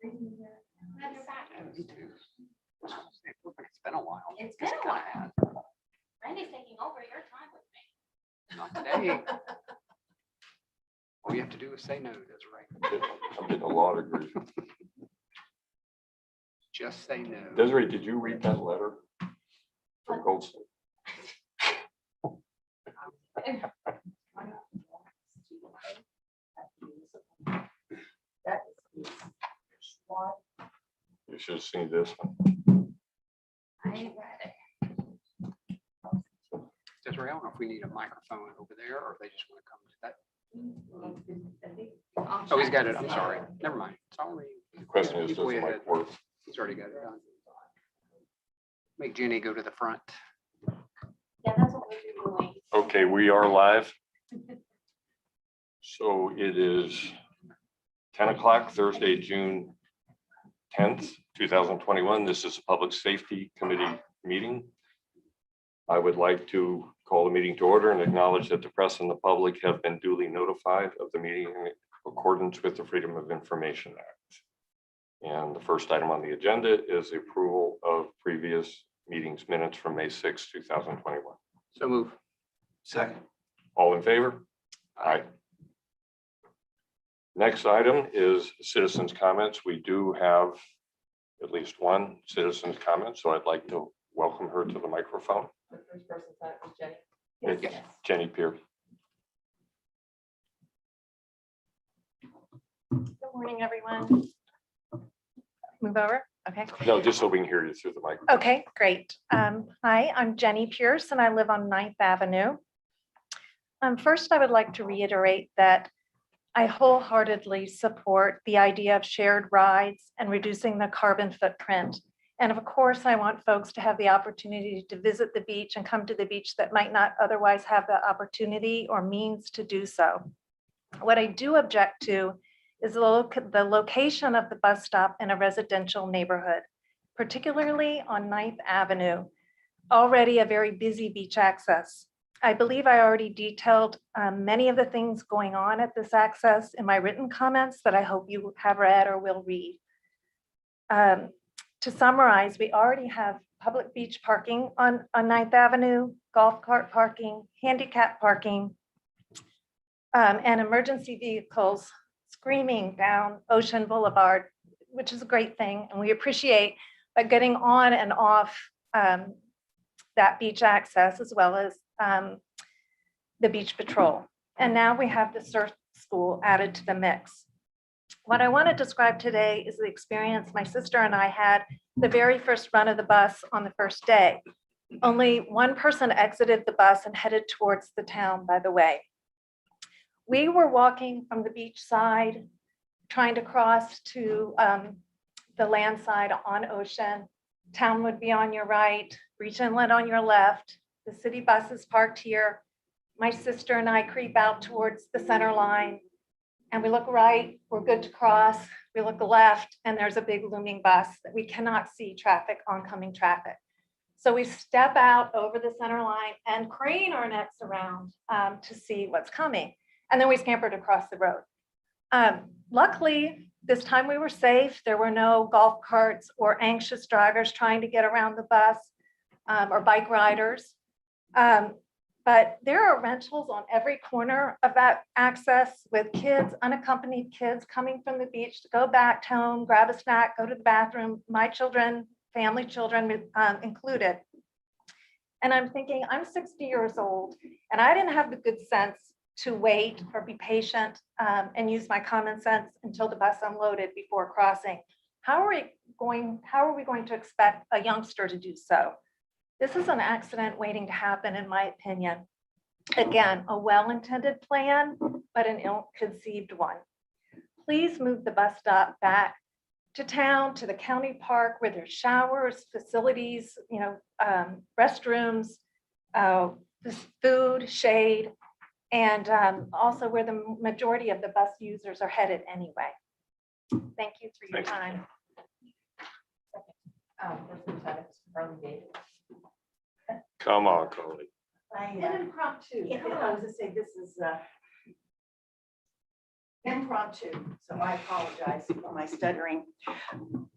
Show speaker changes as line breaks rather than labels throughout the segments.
Glad you're back.
Yeah, me too. It's been a while.
It's been a
kinda
while.
had.
Randy's taking over your time with me.
Not today. All you have to do is say no, that's right.
I'm getting a lot of grief.
Just say no.
Desiree, did you read that letter from Goldstein? You should have seen this one.
I read it.
Desiree, I don't know if we need a microphone over there or if they just want to come to that.
I'll
Oh, he's
check
got
to
it. I'm
see.
sorry. Never mind. Sorry.
The question is,
Keep
does
way
the
ahead.
mic work?
He's already got it done. Make Jenny go to the front.
Yeah, that's what we're doing.
Okay, we are live. So it is 10 o'clock, Thursday, June 10th, 2021. This is a Public Safety Committee meeting. I would like to call the meeting to order and acknowledge that the press and the public have been duly notified of the meeting in accordance with the Freedom of Information Act. And the first item on the agenda is the approval of previous meetings minutes from May 6, 2021.
So move.
Second.
All in favor? Aye. Next item is citizens' comments. We do have at least one citizen's comment, so I'd like to welcome her to the microphone.
The first person that was Jenny.
It's Jenny Pierce.
Good morning, everyone. Move over. Okay.
No, just so we can hear you through the microphone.
Okay, great. Hi, I'm Jenny Pierce and I live on 9th Avenue. First, I would like to reiterate that I wholeheartedly support the idea of shared rides and reducing the carbon footprint. And of course, I want folks to have the opportunity to visit the beach and come to the beach that might not otherwise have the opportunity or means to do so. What I do object to is the location of the bus stop in a residential neighborhood, particularly on 9th Avenue, already a very busy beach access. I believe I already detailed many of the things going on at this access in my written comments that I hope you have read or will read. To summarize, we already have public beach parking on 9th Avenue, golf cart parking, handicap parking, and emergency vehicles screaming down Ocean Boulevard, which is a great thing, and we appreciate getting on and off that beach access as well as the beach patrol. And now we have the surf school added to the mix. What I want to describe today is the experience my sister and I had the very first run of the bus on the first day. Only one person exited the bus and headed towards the town, by the way. We were walking from the beach side, trying to cross to the land side on Ocean. Town would be on your right, Breach Inlet on your left. The city bus is parked here. My sister and I creep out towards the center line and we look right, we're good to cross. We look left and there's a big looming bus that we cannot see traffic, oncoming traffic. So we step out over the center line and crane our necks around to see what's coming. And then we scampered across the road. Luckily, this time we were safe. There were no golf carts or anxious drivers trying to get around the bus or bike riders. But there are rentals on every corner of that access with kids, unaccompanied kids coming from the beach to go back home, grab a snack, go to the bathroom, my children, family children included. And I'm thinking, I'm 60 years old and I didn't have the good sense to wait or be patient and use my common sense until the bus unloaded before crossing. How are we going to expect a youngster to do so? This is an accident waiting to happen, in my opinion. Again, a well-intended plan, but an ill-conceived one. Please move the bus stop back to town, to the county park where there's showers, facilities, restrooms, food, shade, and also where the majority of the bus users are headed anyway. Thank you for your time.
Come on, Carly.
An impromptu. I was to say this is
impromptu, so I apologize for my stuttering.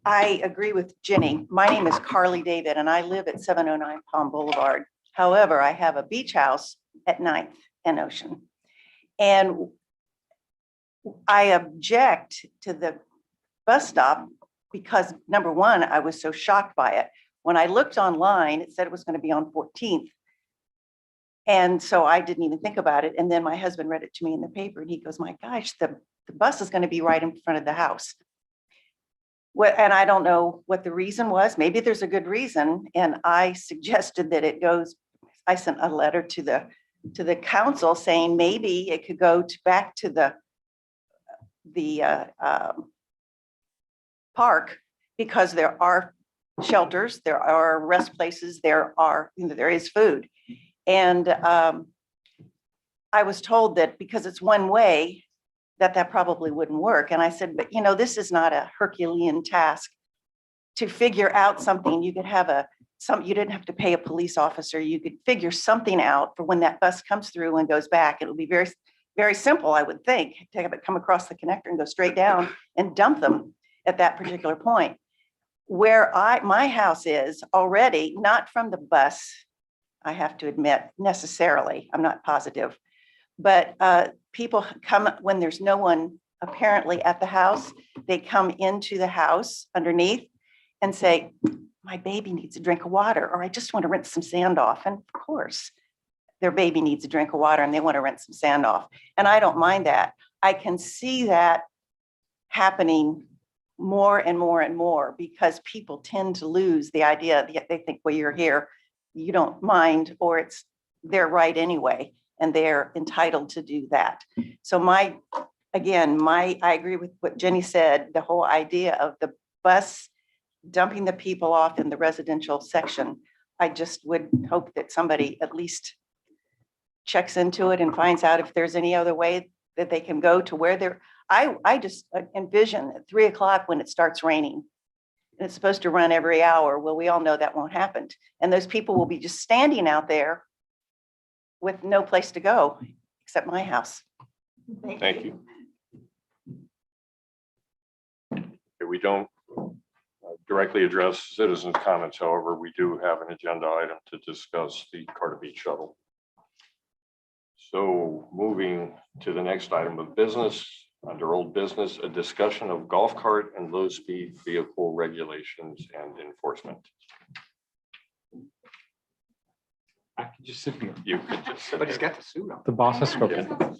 I agree with Jenny. My name is Carly David, and I live at 709 Palm Boulevard. However, I have a beach house at 9th and Ocean. And I object to the bus stop because, number one, I was so shocked by it. When I looked online, it said it was going to be on 14th. And so I didn't even think about it. And then my husband read it to me in the paper and he goes, my gosh, the bus is going to be right in front of the house. And I don't know what the reason was. Maybe there's a good reason. And I suggested that it goes, I sent a letter to the council saying maybe it could go back to the park, because there are shelters, there are rest places, there is food. And I was told that because it's one way, that probably wouldn't work. And I said, but this is not a Herculean task to figure out something. You could have you didn't have to pay a police officer. You could figure something out for when that bus comes through and goes back. It would be very, very simple, I would think, to have it come across the connector and go straight down and dump them at that particular point. Where my house is already, not from the bus, I have to admit, necessarily, I'm not positive, but people come when there's no one apparently at the house, they come into the house underneath and say, my baby needs a drink of water, or I just want to rinse some sand off. And of course, their baby needs a drink of water and they want to rinse some sand off. And I don't mind that. I can see that happening more and more and more because people tend to lose the idea that they think, well, you're here, you don't mind, or it's their right anyway, and they're entitled to do that. So I agree with what Jenny said, the whole idea of the bus dumping the people off in the residential section. I just would hope that somebody at least checks into it and finds out if there's any other way that they can go to where they're. I just envision at 3 o'clock when it starts raining, and it's supposed to run every hour. Well, we all know that won't happen. And those people will be just standing out there with no place to go except my house.
Thank you. Okay, we don't directly address citizens' comments. However, we do have an agenda item to discuss the Carter Beach shuttle. So moving to the next item of business, under old business, a discussion of golf cart and low speed vehicle regulations and enforcement.
I could just sit here.
You could just sit
But he's
there.
got the suit on.
The boss has spoken.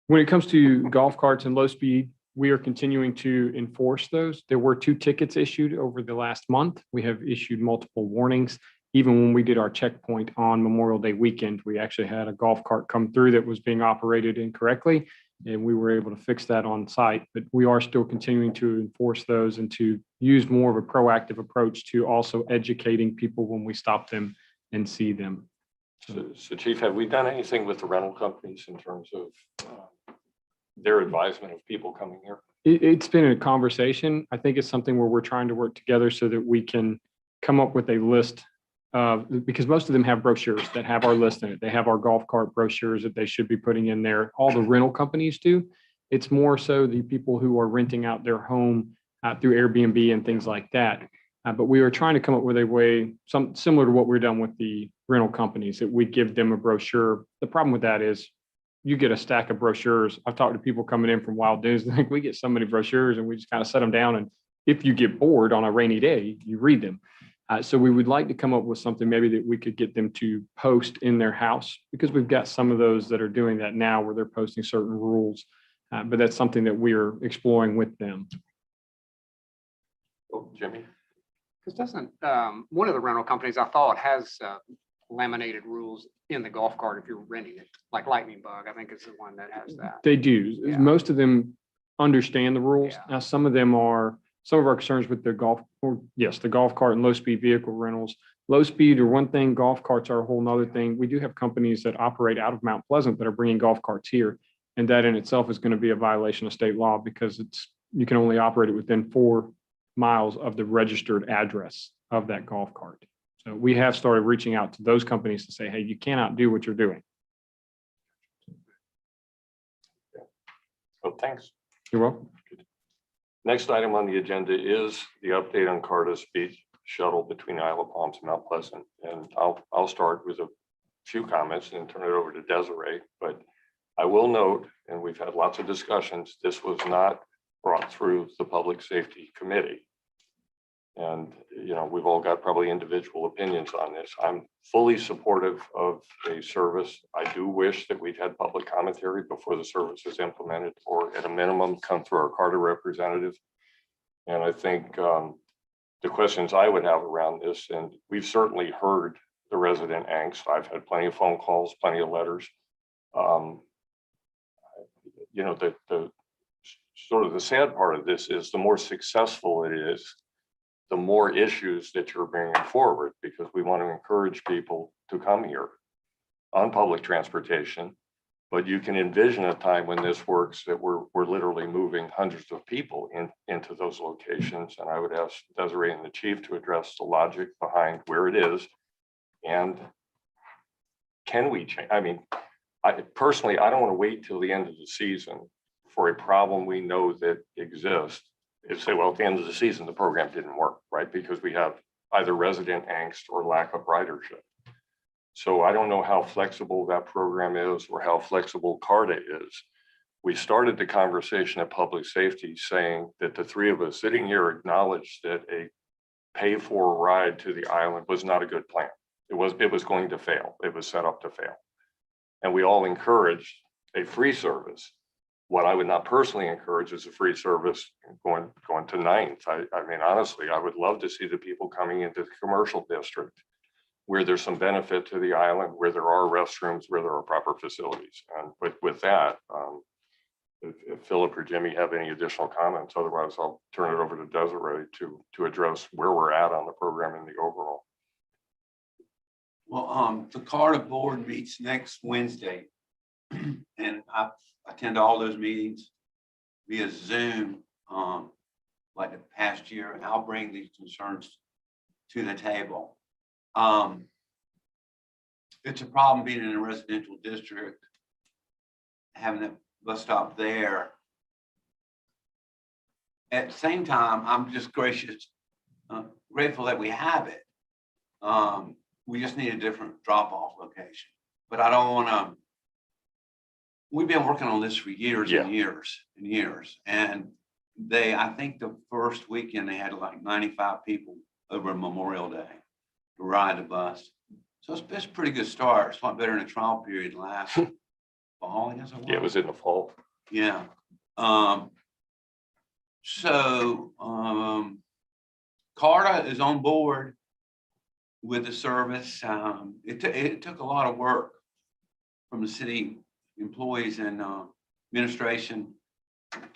When it comes to golf carts and low speed, we are continuing to enforce those. There were 2 tickets issued over the last month. We have issued multiple warnings. Even when we did our checkpoint on Memorial Day weekend, we actually had a golf cart come through that was being operated incorrectly, and we were able to fix that on site. But we are still continuing to enforce those and to use more of a proactive approach to also educating people when we stop them and see them.
So Chief, have we done anything with the rental companies in terms of their advisement of people coming here?
It's been a conversation. I think it's something where we're trying to work together so that we can come up with a list of, because most of them have brochures that have our list in it. They have our golf cart brochures that they should be putting in there. All the rental companies do. It's more so the people who are renting out their home through Airbnb and things like that. But we are trying to come up with a way, similar to what we've done with the rental companies, that we give them a brochure. The problem with that is you get a stack of brochures. I've talked to people coming in from Wild Dunes, like we get so many brochures and we just kind of set them down. And if you get bored on a rainy day, you read them. So we would like to come up with something maybe that we could get them to post in their house, because we've got some of those that are doing that now where they're posting certain rules. But that's something that we are exploring with them.
Oh, Jimmy?
Because doesn't, one of the rental companies I thought has laminated rules in the golf cart if you're renting it, like Lightning Bug, I think is the one that has that.
They do.
Yeah.
Most of them understand the rules.
Yeah.
Now, some of our concerns with the golf cart and low speed vehicle rentals. Low speed are one thing, golf carts are a whole nother thing. We do have companies that operate out of Mount Pleasant that are bringing golf carts here. And that in itself is going to be a violation of state law, because you can only operate it within 4 miles of the registered address of that golf cart. So we have started reaching out to those companies to say, hey, you cannot do what you're doing.
Well, thanks.
You're welcome.
Next item on the agenda is the update on Carter's Beach shuttle between Isle of Palms and Mount Pleasant. And I'll start with a few comments and turn it over to Desiree. But I will note, and we've had lots of discussions, this was not brought through the Public Safety Committee. And, you know, we've all got probably individual opinions on this. I'm fully supportive of a service. I do wish that we'd had public commentary before the service is implemented, or at a minimum, come through our Carter representative. And I think the questions I would have around this, and we've certainly heard the resident angst. I've had plenty of phone calls, plenty of letters. You know, the sort of the sad part of this is the more successful it is, the more issues that you're bringing forward, because we want to encourage people to come here on public transportation. But you can envision a time when this works that we're literally moving hundreds of people into those locations. And I would ask Desiree and the chief to address the logic behind where it is. And can we change? I mean, I personally don't want to wait till the end of the season for a problem we know that exists and say, well, at the end of the season, the program didn't work, right? Because we have either resident angst or lack of ridership. So I don't know how flexible that program is or how flexible CARTA is. We started the conversation at Public Safety saying that the three of us sitting here acknowledged that a pay for ride to the island was not a good plan. It was going to fail. It was set up to fail. And we all encouraged a free service. What I would not personally encourage is a free service going to Ninth. I mean, honestly, I would love to see the people coming into the commercial district where there's some benefit to the island, where there are restrooms, where there are proper facilities. And with that, if Philip or Jimmy have any additional comments, otherwise I'll turn it over to Desiree to address where we're at on the program and the overall.
Well, the CARTA board meets next Wednesday. And I attend all those meetings via Zoom, like the past year, and I'll bring these concerns to the table. It's a problem being in a residential district, having a bus stop there. At the same time, I'm just grateful that we have it. We just need a different drop-off location. But I don't want to. We've been working on this for years and years and years. And I think the first weekend they had like 95 people over Memorial Day to ride the bus. So it's a pretty good start. It's a lot better than a trial period last fall, I guess it was.
Yeah, it was in the fall.
Yeah. CARTA is on board with the service. It took a lot of work from the city employees and administration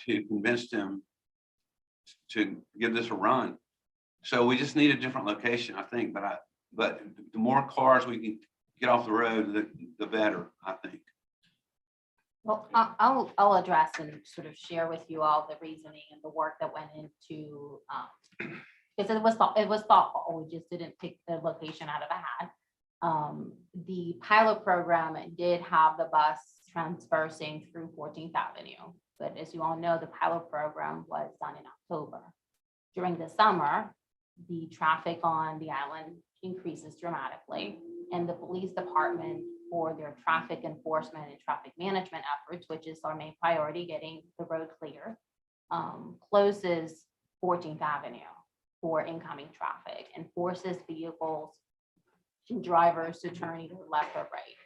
to convince them to give this a run. So we just need a different location, I think. But the more cars we can get off the road, the better, I think.
Well, I'll address and sort of share with you all the reasoning and the work that went into, because it was thoughtful. We just didn't pick the location out of a hat. The pilot program did have the bus transversing through 14th Avenue. But as you all know, the pilot program was done in October. During the summer, the traffic on the island increases dramatically, and the police department, for their traffic enforcement and traffic management efforts, which is our main priority, getting the road clear, closes 14th Avenue for incoming traffic and forces vehicles and drivers to turn either left or right.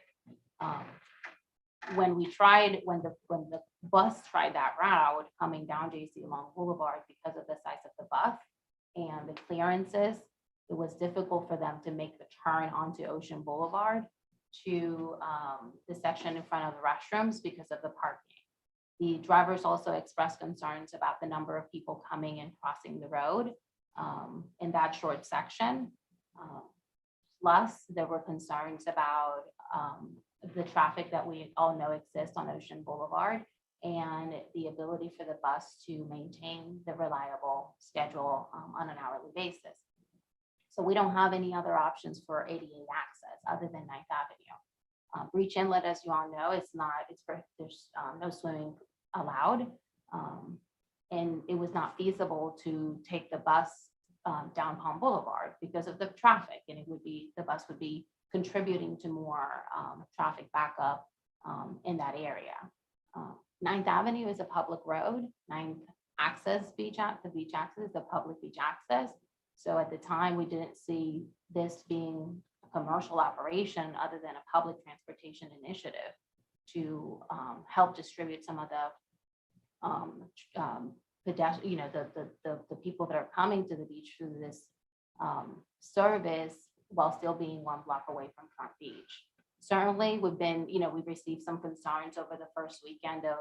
When the bus tried that route coming down JC Long Boulevard, because of the size of the bus and the clearances, it was difficult for them to make the turn onto Ocean Boulevard to the section in front of the restrooms because of the parking. The drivers also expressed concerns about the number of people coming and crossing the road in that short section. Plus, there were concerns about the traffic that we all know exists on Ocean Boulevard and the ability for the bus to maintain the reliable schedule on an hourly basis. So we don't have any other options for ADA access other than 9th Avenue. Breach Inlet, as you all know, there's no swimming allowed. And it was not feasible to take the bus down Palm Boulevard because of the traffic, and the bus would be contributing to more traffic backup in that area. 9th Avenue is a public road. 9th access the beach access is a public beach access. So at the time, we didn't see this being a commercial operation other than a public transportation initiative to help distribute some of the pedestrian, you know, the people that are coming to the beach through this service while still being 1 block away from Front Beach. Certainly, we've received some concerns over the first weekend of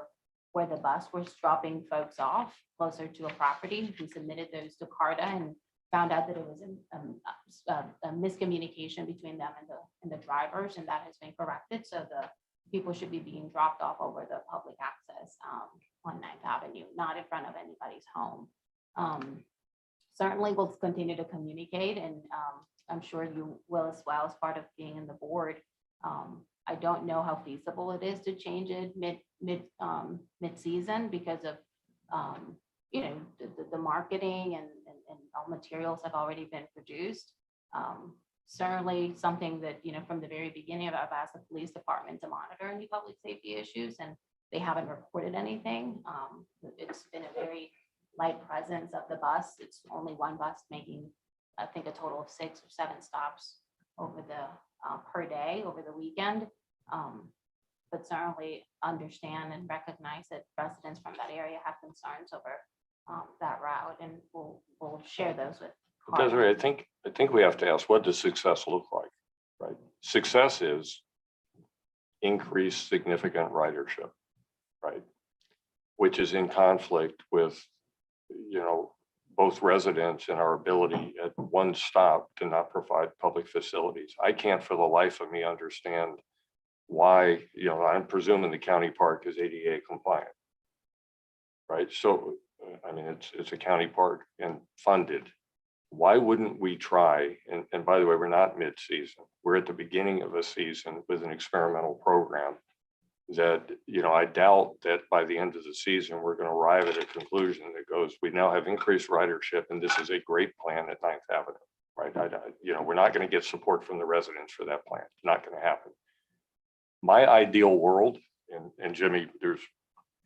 where the bus was dropping folks off closer to a property. We submitted those to CARTA and found out that it was a miscommunication between them and the drivers, and that has been corrected. So the people should be being dropped off over the public access on 9th Avenue, not in front of anybody's home. Certainly, we'll continue to communicate, and I'm sure you will as well as part of being in the board. I don't know how feasible it is to change it mid-season because of the marketing and all materials have already been produced. Certainly something that, from the very beginning I've asked the police department to monitor any public safety issues, and they haven't reported anything. It's been a very light presence of the bus. It's only 1 bus making, I think, a total of 6 or 7 stops over the per day over the weekend. But certainly understand and recognize that residents from that area have concerns over that route, and we'll share those with.
Desiree, I think we have to ask, what does success look like, right? Success is increased significant ridership, right? Which is in conflict with, both residents and our ability at one stop to not provide public facilities. I can't for the life of me understand why, I'm presuming the county park is ADA compliant, right? So, I mean, it's a county park and funded. Why wouldn't we try, and by the way, we're not mid-season, we're at the beginning of a season with an experimental program that, I doubt that by the end of the season, we're going to arrive at a conclusion that goes, we now have increased ridership and this is a great plan at 9th Avenue, right? We're not going to get support from the residents for that plan. It's not going to happen. My ideal world, and Jimmy,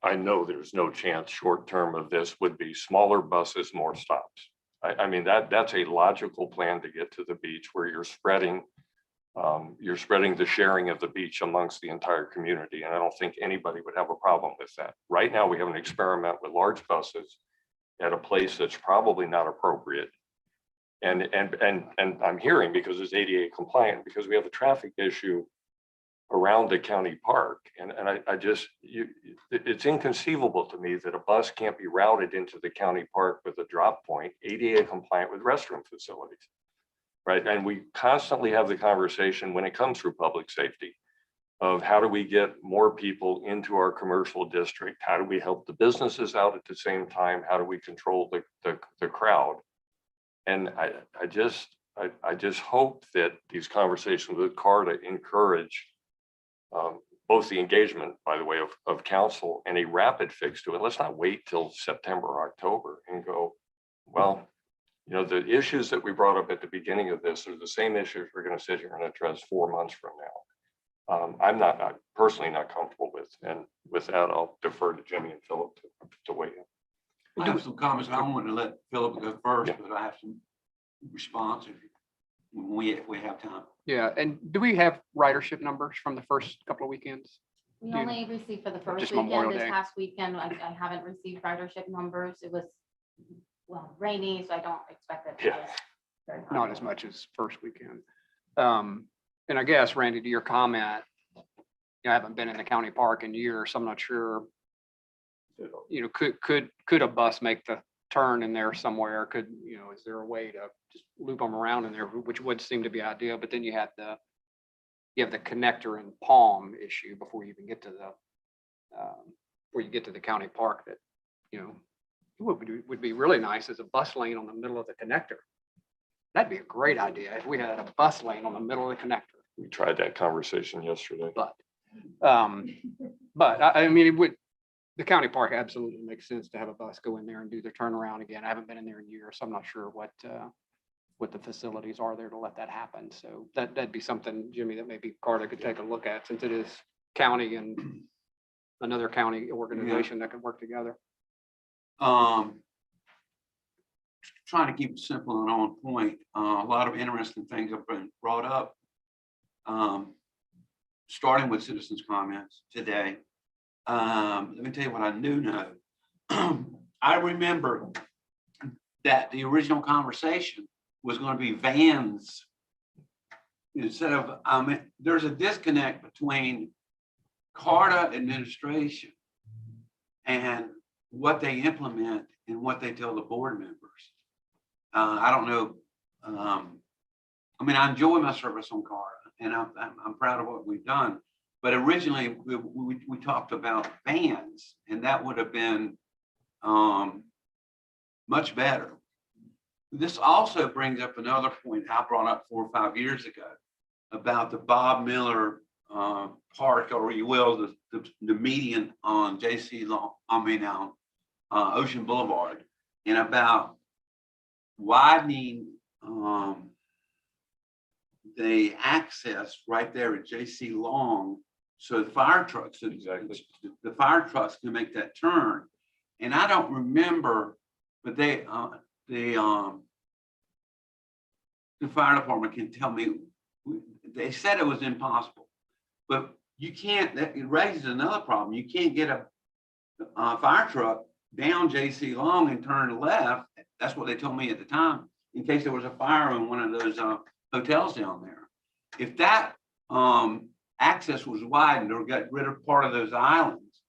I know there's no chance short-term of this, would be smaller buses, more stops. I mean, that's a logical plan to get to the beach where you're spreading the sharing of the beach amongst the entire community. And I don't think anybody would have a problem with that. Right now, we have an experiment with large buses at a place that's probably not appropriate. And I'm hearing, because it's ADA compliant, because we have a traffic issue around the county park. And it's inconceivable to me that a bus can't be routed into the county park with a drop point, ADA compliant with restroom facilities. Right. And we constantly have the conversation when it comes through public safety of how do we get more people into our commercial district? How do we help the businesses out at the same time? How do we control the crowd? And I just hope that these conversations with CARTA encourage both the engagement, by the way, of council and a rapid fix to it. Let's not wait till September or October and go, well, the issues that we brought up at the beginning of this are the same issues we're going to sit here and address 4 months from now. I'm personally not comfortable with, and with that, I'll defer to Jimmy and Philip to weigh in.
I have some comments. I want to let Philip go first,
Yeah.
but I have some response when we have time.
Yeah, and do we have ridership numbers from the first couple of weekends?
We
Dude,
only received for the first
just
weekend.
Memorial
This
Day.
past weekend, I haven't received ridership numbers. It was, rainy, so I don't expect that.
Yeah.
Very
Not
high.
as much as first weekend. And I guess, Randy, to your comment, I haven't been in the county park in years, so I'm not sure. Could a bus make the turn in there somewhere? Is there a way to just loop them around in there, which would seem to be ideal? But then you have the connector and Palm issue before you even get to the county park. That would be really nice is a bus lane on the middle of the connector. That'd be a great idea if we had a bus lane on the middle of the connector.
We tried that conversation yesterday.
But I mean, the county park absolutely makes sense to have a bus go in there and do their turnaround again. I haven't been in there in years, so I'm not sure what the facilities are there to let that happen. So that'd be something, Jimmy, that maybe Carter could take a look at, since it is county and another county organization that can work together.
Trying to keep it simple and on point. A lot of interesting things have been brought up. Starting with citizens' comments today. Let me tell you what I do know. I remember that the original conversation was going to be vans. Instead of, there's a disconnect between CARTA administration and what they implement and what they tell the board members. I don't know. I mean, I enjoy my service on CARTA, and I'm proud of what we've done. But originally, we talked about vans, and that would have been much better. This also brings up another point I brought up 4 or 5 years ago about the Bob Miller Park, or you will, the median on Ocean Boulevard, and about widening the access right there at J.C. Long, so the fire trucks,
Exactly.
the fire trucks can make that turn. And I don't remember, but the fire department can tell me, they said it was impossible, but you can't, it raises another problem. You can't get a fire truck down J.C. Long and turn left. That's what they told me at the time, in case there was a fire in one of those hotels down there. If that access was widened or got rid of part of those islands,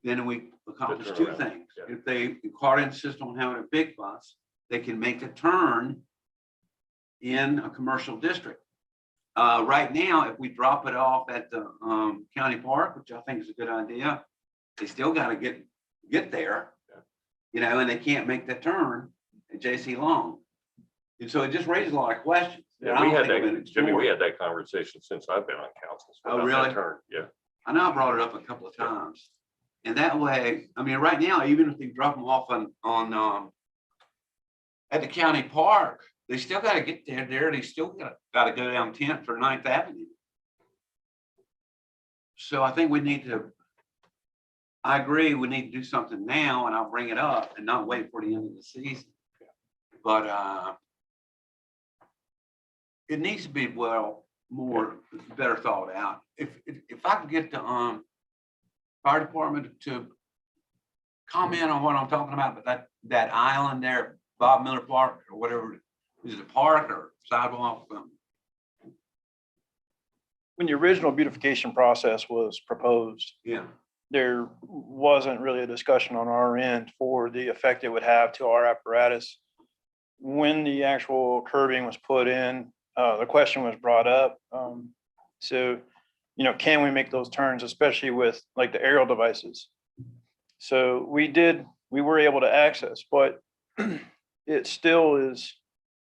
then we accomplished two
turnaround,
things.
yeah.
If the CARTA insists on having a big bus, they can make a turn in a commercial district. Right now, if we drop it off at the county park, which I think is a good idea, they still got to get there, you know, and they can't make that turn at J.C. Long. And so it just raises a lot of questions. that I
Yeah, we
don't
had
think have been
that, Jimmy, we
explored.
had that conversation since I've been on council.
Oh,
about that
really?
turn. Yeah.
I know I brought it up a couple of times. And that way, I mean, right now, even if they drop them off on at the county park, they still got to get there. They still got to go down 10th or 9th Avenue. So I think we need to, I agree, we need to do something now, and I'll bring it up and not wait for the end of the season. But it needs to be better thought out. If I could get the fire department to comment on what I'm talking about, but that island there, Bob Miller Park or whatever, is it a park or sidewalk?
When the original beautification process was proposed,
Yeah,
there wasn't really a discussion on our end for the effect it would have to our apparatus. When the actual curbing was put in, the question was brought up. So, you know, can we make those turns, especially with like the aerial devices? So we were able to access, but it still is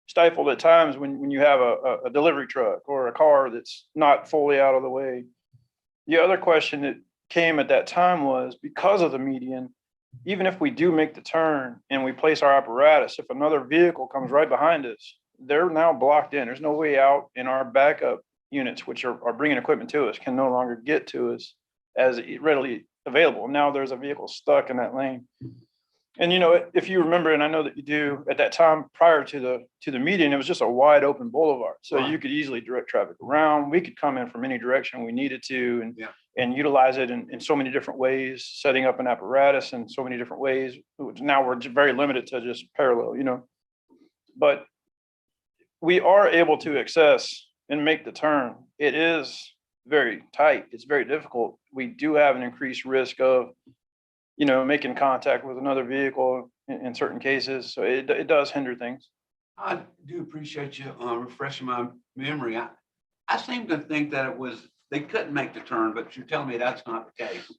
stifled at times when you have a delivery truck or a car that's not fully out of the way. The other question that came at that time was, because of the median, even if we do make the turn and we place our apparatus, if another vehicle comes right behind us, they're now blocked in. There's no way out, and our backup units, which are bringing equipment to us, can no longer get to us as readily available. Now there's a vehicle stuck in that lane. And, you know, if you remember, and I know that you do, at that time prior to the median, it was just a wide open boulevard. So
Right.
you could easily direct traffic around. We could come in from any direction we needed to
Yeah.
and utilize it in so many different ways, setting up an apparatus in so many different ways. Now we're very limited to just parallel, you know. But we are able to access and make the turn. It is very tight. It's very difficult. We do have an increased risk of, you know, making contact with another vehicle in certain cases. So it does hinder things.
I do appreciate you refreshing my memory. I seem to think that they couldn't make the turn, but you're telling me that's not the case.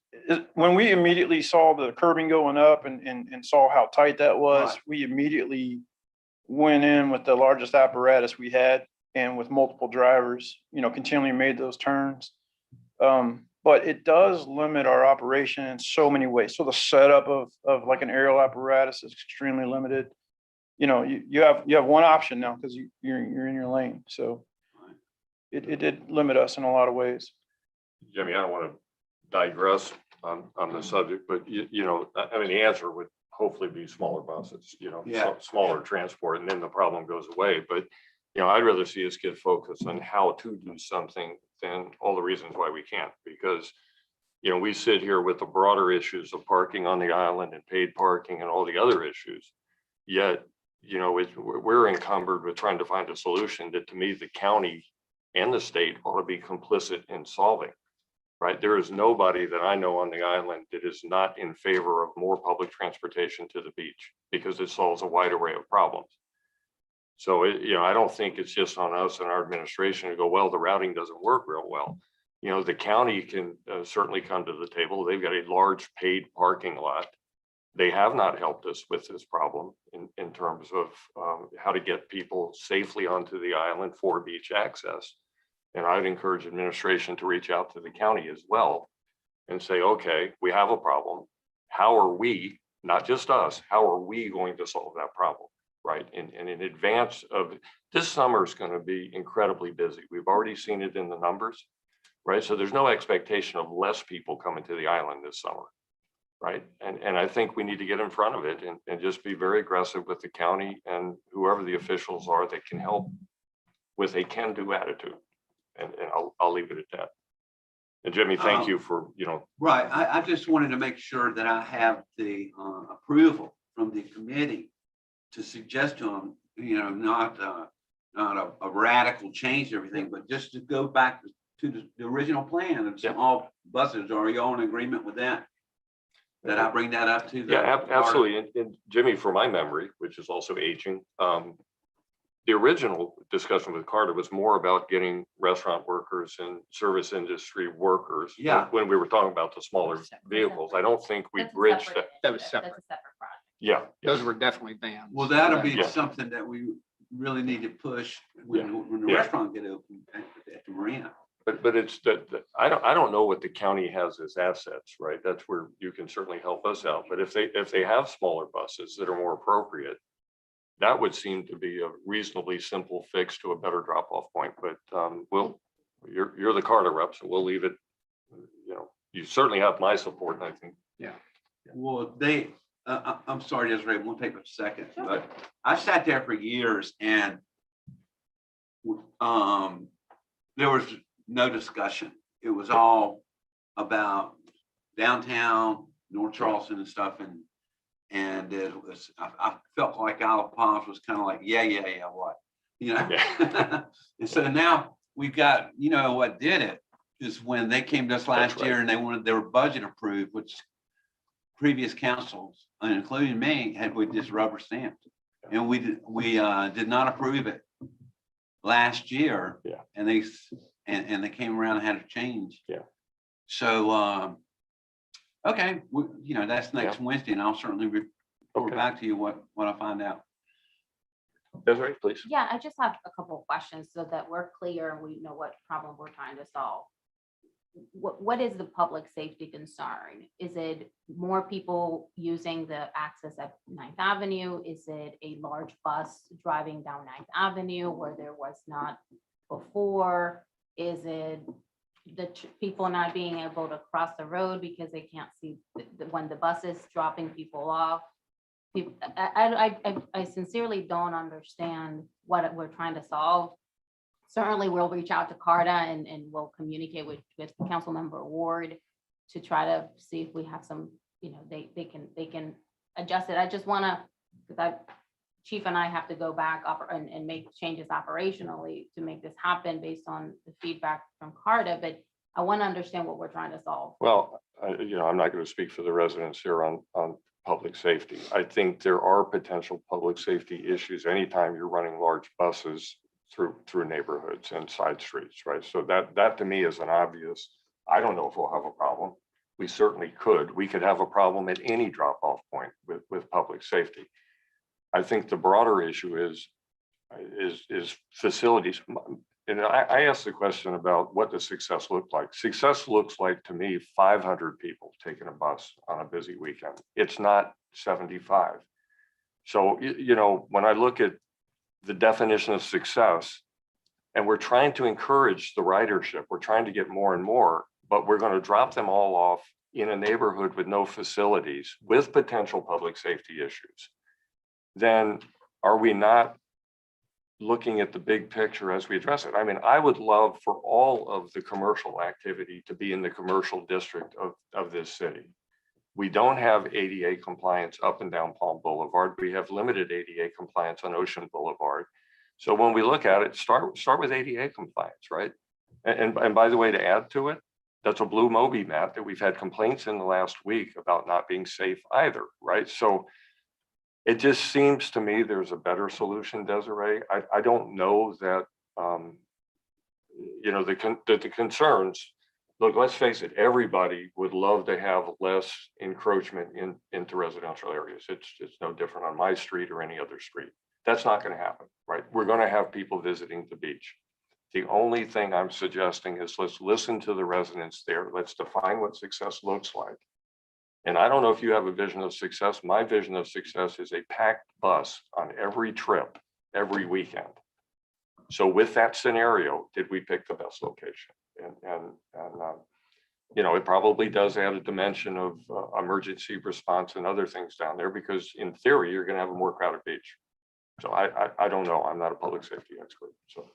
When we immediately saw the curbing going up and saw how tight that was,
Right.
we immediately went in with the largest apparatus we had and with multiple drivers, you know, continually made those turns. But it does limit our operation in so many ways. So the setup of like an aerial apparatus is extremely limited. You know, you have one option now because you're in your lane. So it did limit us in a lot of ways.
Jimmy, I don't want to digress on the subject, but you know, I mean, the answer would hopefully be smaller buses, you know,
Yeah.
smaller transport, and then the problem goes away. But, you know, I'd rather see us get focused on how to do something than all the reasons why we can't, because, you know, we sit here with the broader issues of parking on the island and paid parking and all the other issues. Yet, you know, we're encumbered with trying to find a solution that, to me, the county and the state ought to be complicit in solving. Right? There is nobody that I know on the island that is not in favor of more public transportation to the beach, because it solves a wide array of problems. So, you know, I don't think it's just on us and our administration to go, well, the routing doesn't work real well. You know, the county can certainly come to the table. They've got a large paid parking lot. They have not helped us with this problem in terms of how to get people safely onto the island for beach access. And I'd encourage administration to reach out to the county as well and say, okay, we have a problem. How are we, not just us, how are we going to solve that problem? Right? And in advance of this summer is going to be incredibly busy. We've already seen it in the numbers, right? So there's no expectation of less people coming to the island this summer. Right. And I think we need to get in front of it and just be very aggressive with the county and whoever the officials are that can help with a can-do attitude. And I'll leave it at that. And Jimmy, thank you for, you know.
Right, I just wanted to make sure that I have the approval from the committee to suggest to them, you know, not a radical change to everything, but just to go back to the original plan of small buses. Are you all in agreement with that? That I bring that up to the.
Yeah, absolutely. And Jimmy, for my memory, which is also aging, the original discussion with Carter was more about getting restaurant workers and service industry workers.
Yeah.
When we were talking about the smaller vehicles, I don't think we
That's a
bridged
separate
that.
That was
initiative.
separate.
That's a separate project.
Yeah.
Those were definitely banned.
Well, that'll be
Yeah.
something that we really need to push when the
Yeah.
restaurant get open at the marina.
But it's that I don't know what the county has as assets, right? That's where you can certainly help us out. But if they have smaller buses that are more appropriate, that would seem to be a reasonably simple fix to a better drop-off point. But you're the Carter rep, so we'll leave it. You know, you certainly have my support, I think.
Well, I'm sorry, Desiree, it won't take a second, but I sat there for years and there was no discussion. It was all about downtown, North Charleston and stuff. And it was, I felt like Isle of Palms was kind of like, yeah, what, you know?
Yeah.
And so now we've got, you know, what did it is when they came to us last
That's right.
year and they wanted their budget approved, which previous councils, including me, had we just rubber stamped. And we did not approve it last year.
Yeah.
And they came around and had a change.
Yeah.
So, okay, you know, that's next Wednesday and I'll certainly report
Okay.
back to you what I find out.
Desiree, please.
Yeah, I just have a couple of questions so that we're clear and we know what problem we're trying to solve. What is the public safety concern? Is it more people using the access at 9th Avenue? Is it a large bus driving down 9th Avenue where there was not before? Is it the people not being able to cross the road because they can't see when the bus is dropping people off? I sincerely don't understand what we're trying to solve. Certainly, we'll reach out to CARTA and we'll communicate with Councilmember Ward to try to see if we have some, you know, they can adjust it. I just want to, because Chief and I have to go back up and make changes operationally to make this happen based on the feedback from CARTA, but I want to understand what we're trying to solve.
Well, you know, I'm not going to speak for the residents here on public safety. I think there are potential public safety issues anytime you're running large buses through neighborhoods and side streets, right? So that to me is an obvious. I don't know if we'll have a problem. We certainly could. We could have a problem at any drop-off point with public safety. I think the broader issue is facilities. And I asked the question about what does success look like? Success looks like, to me, 500 people taking a bus on a busy weekend. It's not 75. So, you know, when I look at the definition of success, and we're trying to encourage the ridership, we're trying to get more and more, but we're going to drop them all off in a neighborhood with no facilities, with potential public safety issues, then are we not looking at the big picture as we address it? I mean, I would love for all of the commercial activity to be in the commercial district of this city. We don't have ADA compliance up and down Palm Boulevard. We have limited ADA compliance on Ocean Boulevard. So when we look at it, start with ADA compliance, right? And by the way, to add to it, that's a blue Moby map that we've had complaints in the last week about not being safe either, right? So it just seems to me there's a better solution, Desiree. I don't know that, you know, the concerns, look, let's face it, everybody would love to have less encroachment into residential areas. It's no different on my street or any other street. That's not going to happen, right? We're going to have people visiting the beach. The only thing I'm suggesting is let's listen to the residents there. Let's define what success looks like. And I don't know if you have a vision of success. My vision of success is a packed bus on every trip, every weekend. So with that scenario, did we pick the best location? And you know, it probably does add a dimension of emergency response and other things down there, because in theory, you're going to have a more crowded beach. So I don't know. I'm not a public safety expert. So.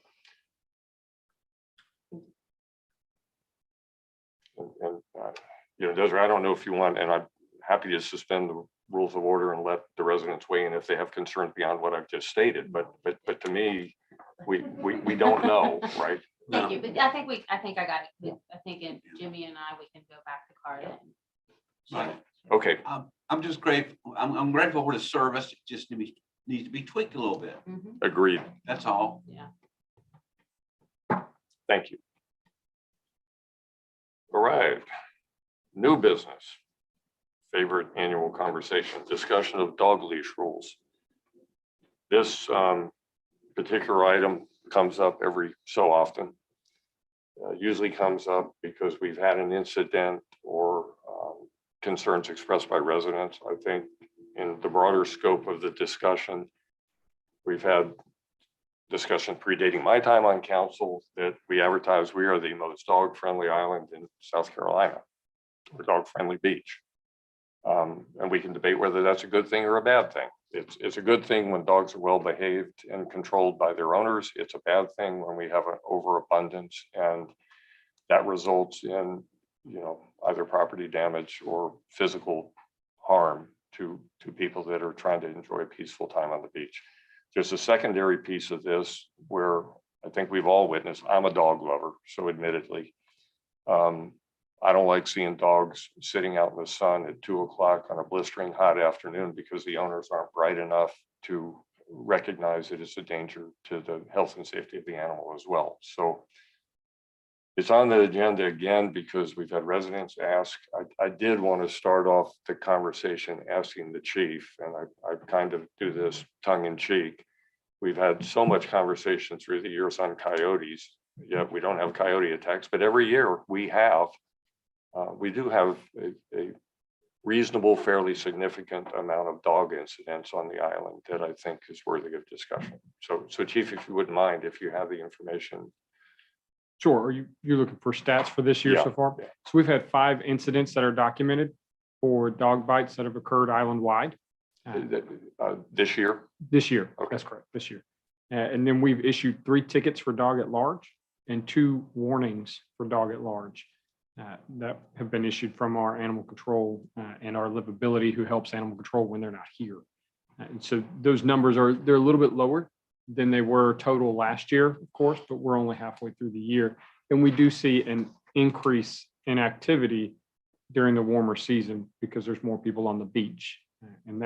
You know, Desiree, I don't know if you want, and I'm happy to suspend the rules of order and let the residents weigh in if they have concerns beyond what I've just stated. But to me, we don't know, right?
Thank you, but I think I got it. I think Jimmy and I, we can go back to Carter.
Right.
Okay,
I'm just grateful. I'm grateful for the service. It just needs to be tweaked a little bit.
agreed.
That's all.
Yeah.
Thank you. All right. New business. Favorite annual conversation, discussion of dog leash rules. This particular item comes up every so often. Usually comes up because we've had an incident or concerns expressed by residents. I think in the broader scope of the discussion, we've had discussion predating my time on council that we advertise we are the most dog-friendly island in South Carolina, or dog-friendly beach. And we can debate whether that's a good thing or a bad thing. It's a good thing when dogs are well behaved and controlled by their owners. It's a bad thing when we have an overabundance, and that results in, you know, either property damage or physical harm to people that are trying to enjoy a peaceful time on the beach. There's a secondary piece of this where I think we've all witnessed. I'm a dog lover, so admittedly, I don't like seeing dogs sitting out in the sun at 2 o'clock on a blistering hot afternoon because the owners aren't bright enough to recognize it as a danger to the health and safety of the animal as well. So it's on the agenda again because we've had residents ask. I did want to start off the conversation asking the chief, and I kind of do this tongue in cheek. We've had so much conversation through the years on coyotes, yet we don't have coyote attacks, but every year we do have a reasonable, fairly significant amount of dog incidents on the island that I think is worthy of discussion. So Chief, if you wouldn't mind, if you have the information.
Sure. Are you're looking for stats for this year
Yeah,
so far?
yeah.
So we've had 5 incidents that are documented for dog bites that have occurred island-wide.
This year?
This year,
Okay.
that's correct, this year. And then we've issued 3 tickets for dog at large and 2 warnings for dog at large that have been issued from our animal control and our livability, who helps animal control when they're not here. And so those numbers they're a little bit lower than they were total last year, of course, but we're only halfway through the year. And we do see an increase in activity during the warmer season because there's more people on the beach. And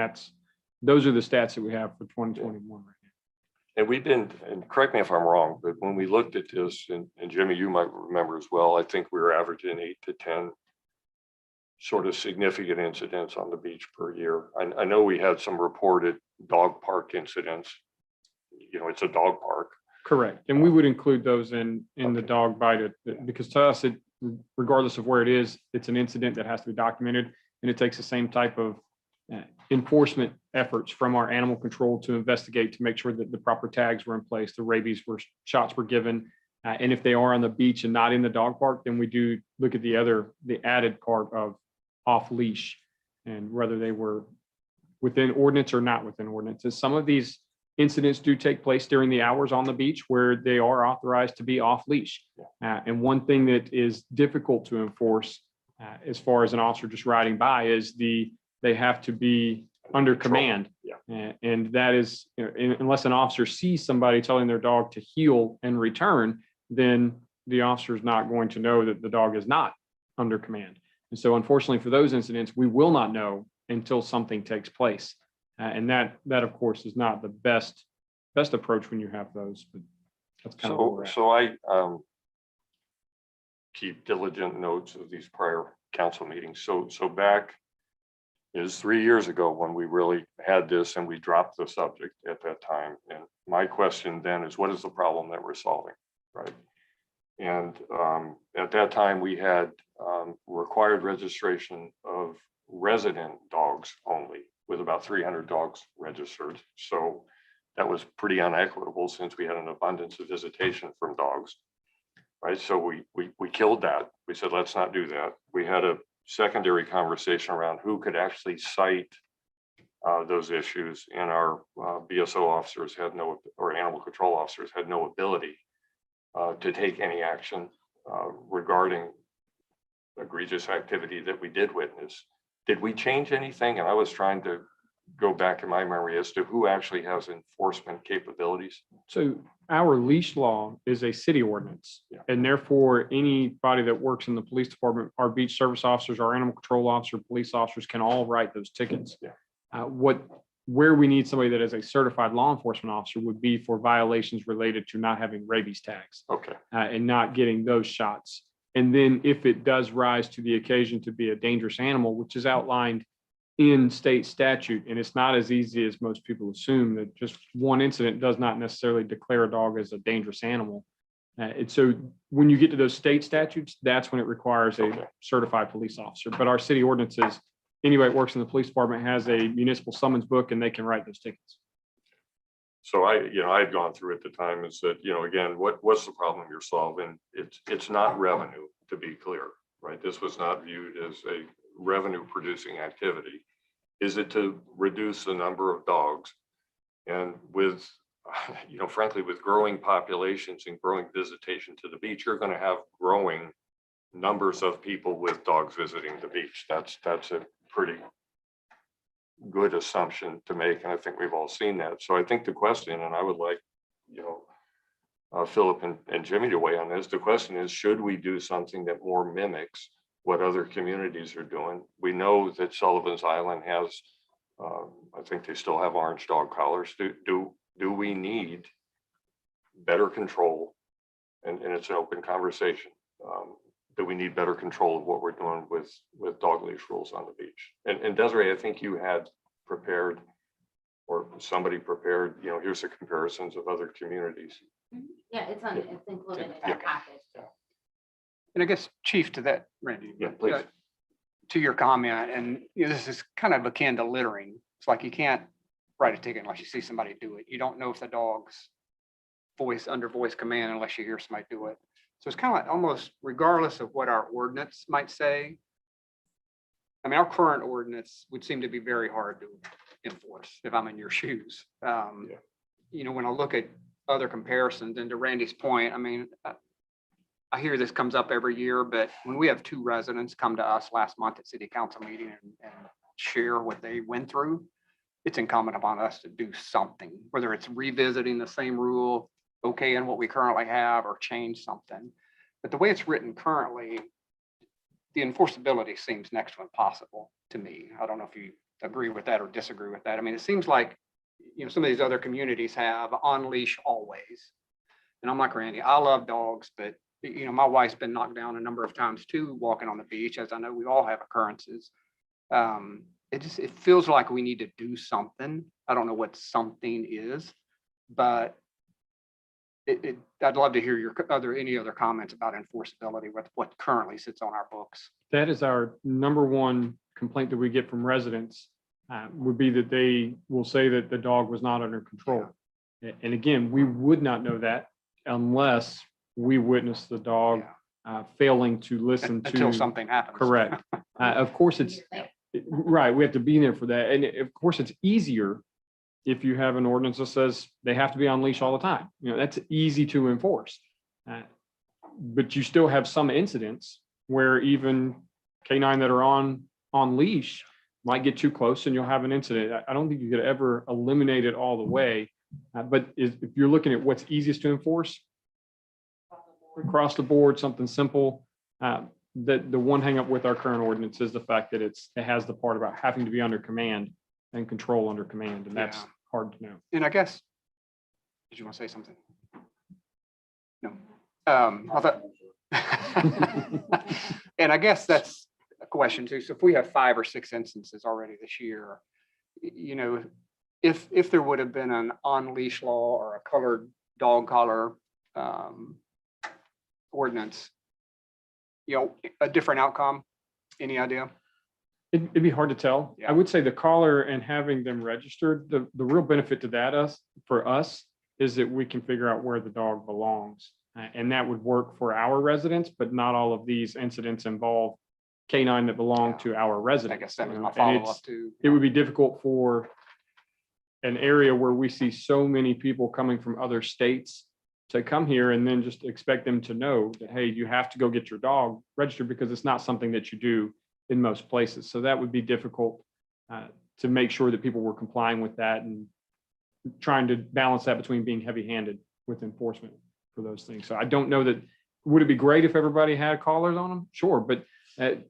those are the stats that we have for 2021 right now.
And we've been, and correct me if I'm wrong, but when we looked at this, and Jimmy, you might remember as well, I think we were averaging 8 to 10 sort of significant incidents on the beach per year. I know we had some reported dog park incidents. You know, it's a dog park.
Correct. And we would include those in the dog bite, because to us, regardless of where it is, it's an incident that has to be documented. And it takes the same type of enforcement efforts from our animal control to investigate, to make sure that the proper tags were in place, the rabies shots were given. And if they are on the beach and not in the dog park, then we do look at the added part of off leash, and whether they were within ordinance or not within ordinances. Some of these incidents do take place during the hours on the beach where they are authorized to be off leash. And one thing that is difficult to enforce as far as an officer just riding by is they have to be under command. And that is, unless an officer sees somebody telling their dog to heel and return, then the officer is not going to know that the dog is not under command. And so unfortunately for those incidents, we will not know until something takes place. And that of course is not the best approach when you have those, but that's kind of where we're at.
So I keep diligent notes of these prior council meetings. So back is 3 years ago when we really had this and we dropped the subject at that time. And my question then is, what is the problem that we're solving, right? And at that time we had required registration of resident dogs only, with about 300 dogs registered. So that was pretty unequitable since we had an abundance of visitation from dogs, right? So we killed that. We said, let's not do that. We had a secondary conversation around who could actually cite those issues, and our BSO officers had no, or animal control officers had no ability to take any action regarding egregious activity that we did witness. Did we change anything? And I was trying to go back in my memory as to who actually has enforcement capabilities.
So our leash law is a city ordinance, and therefore anybody that works in the police department, our beach service officers, our animal control officer, police officers can all write those tickets. Where we need somebody that is a certified law enforcement officer would be for violations related to not having rabies tags.
Okay.
And not getting those shots. And then if it does rise to the occasion to be a dangerous animal, which is outlined in state statute, and it's not as easy as most people assume, that just one incident does not necessarily declare a dog as a dangerous animal. And so when you get to those state statutes, that's when it requires a certified police officer. But our city ordinances, anybody that works in the police department has a municipal summons book and they can write those tickets.
So I had gone through at the time and said, again, what's the problem you're solving? It's not revenue, to be clear, right? This was not viewed as a revenue producing activity. Is it to reduce the number of dogs? And with, frankly, with growing populations and growing visitation to the beach, you're going to have growing numbers of people with dogs visiting the beach. That's a pretty good assumption to make, and I think we've all seen that. So I think the question, and I would like, Philip and Jimmy to weigh on this, the question is, should we do something that more mimics what other communities are doing? We know that Sullivan's Island has, I think they still have orange dog collars. Do we need better control? And it's an open conversation. Do we need better control of what we're doing with dog leash rules on the beach? And Desiree, I think you had prepared, or somebody prepared, here's the comparisons of other communities.
Yeah, it's included in
Yeah.
that package.
And I guess, Chief, to that, Randy.
Yeah, please.
To your comment, and this is kind of akin to littering. It's like you can't write a ticket unless you see somebody do it. You don't know if the dog's under voice command unless you hear somebody do it. So it's kind of like almost regardless of what our ordinance might say. I mean, our current ordinance would seem to be very hard to enforce if I'm in your shoes. When I look at other comparisons, and to Randy's point, I mean, I hear this comes up every year, but when we have 2 residents come to us last month at city council meeting and share what they went through, it's incumbent upon us to do something, whether it's revisiting the same rule, okay, in what we currently have, or change something. But the way it's written currently, the enforceability seems next to impossible to me. I don't know if you agree with that or disagree with that. I mean, it seems like, some of these other communities have on leash always. And I'm like Randy, I love dogs, but my wife's been knocked down a number of times too, walking on the beach, as I know we all have occurrences. It feels like we need to do something. I don't know what something is, but I'd love to hear your any other comments about enforceability with what currently sits on our books.
That is our number one complaint that we get from residents, would be that they will say that the dog was not under control. And again, we would not know that unless we witnessed the dog failing to listen to.
Until something happens.
Correct. Of course, it's, right, we have to be there for that. And of course, it's easier if you have an ordinance that says they have to be on leash all the time. You know, that's easy to enforce. But you still have some incidents where even canine that are on leash might get too close and you'll have an incident. I don't think you could ever eliminate it all the way. But if you're looking at what's easiest to enforce, across the board, something simple. That the one hang up with our current ordinance is the fact that it has the part about having to be under command and control under command, and that's
Yeah.
hard to know.
And I guess, did you want to say something? No. I thought. And I guess that's a question too. So if we have 5 or 6 instances already this year, you know, if there would have been an on-leash law or a colored dog collar ordinance, you know, a different outcome, any idea?
It'd be hard to tell.
Yeah.
I would say the collar and having them registered, the real benefit to that for us is that we can figure out where the dog belongs. And that would work for our residents, but not all of these incidents involve canine that belong to our
I
residents.
guess that was
you
my
know, and
follow-up to.
it would be difficult for an area where we see so many people coming from other states to come here and then just expect them to know that, hey, you have to go get your dog registered, because it's not something that you do in most places. So that would be difficult to make sure that people were complying with that and trying to balance that between being heavy-handed with enforcement for those things. So I don't know that, would it be great if everybody had collars on them? Sure, but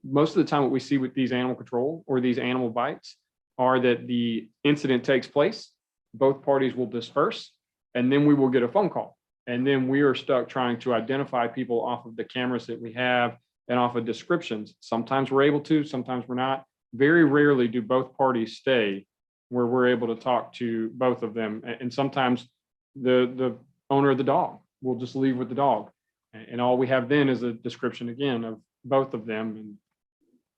most of the time what we see with these animal control or these animal bites are that the incident takes place, both parties will disperse, and then we will get a phone call. And then we are stuck trying to identify people off of the cameras that we have and off of descriptions. Sometimes we're able to, sometimes we're not. Very rarely do both parties stay where we're able to talk to both of them. And sometimes the owner of the dog will just leave with the dog. And all we have then is a description again of both of them. And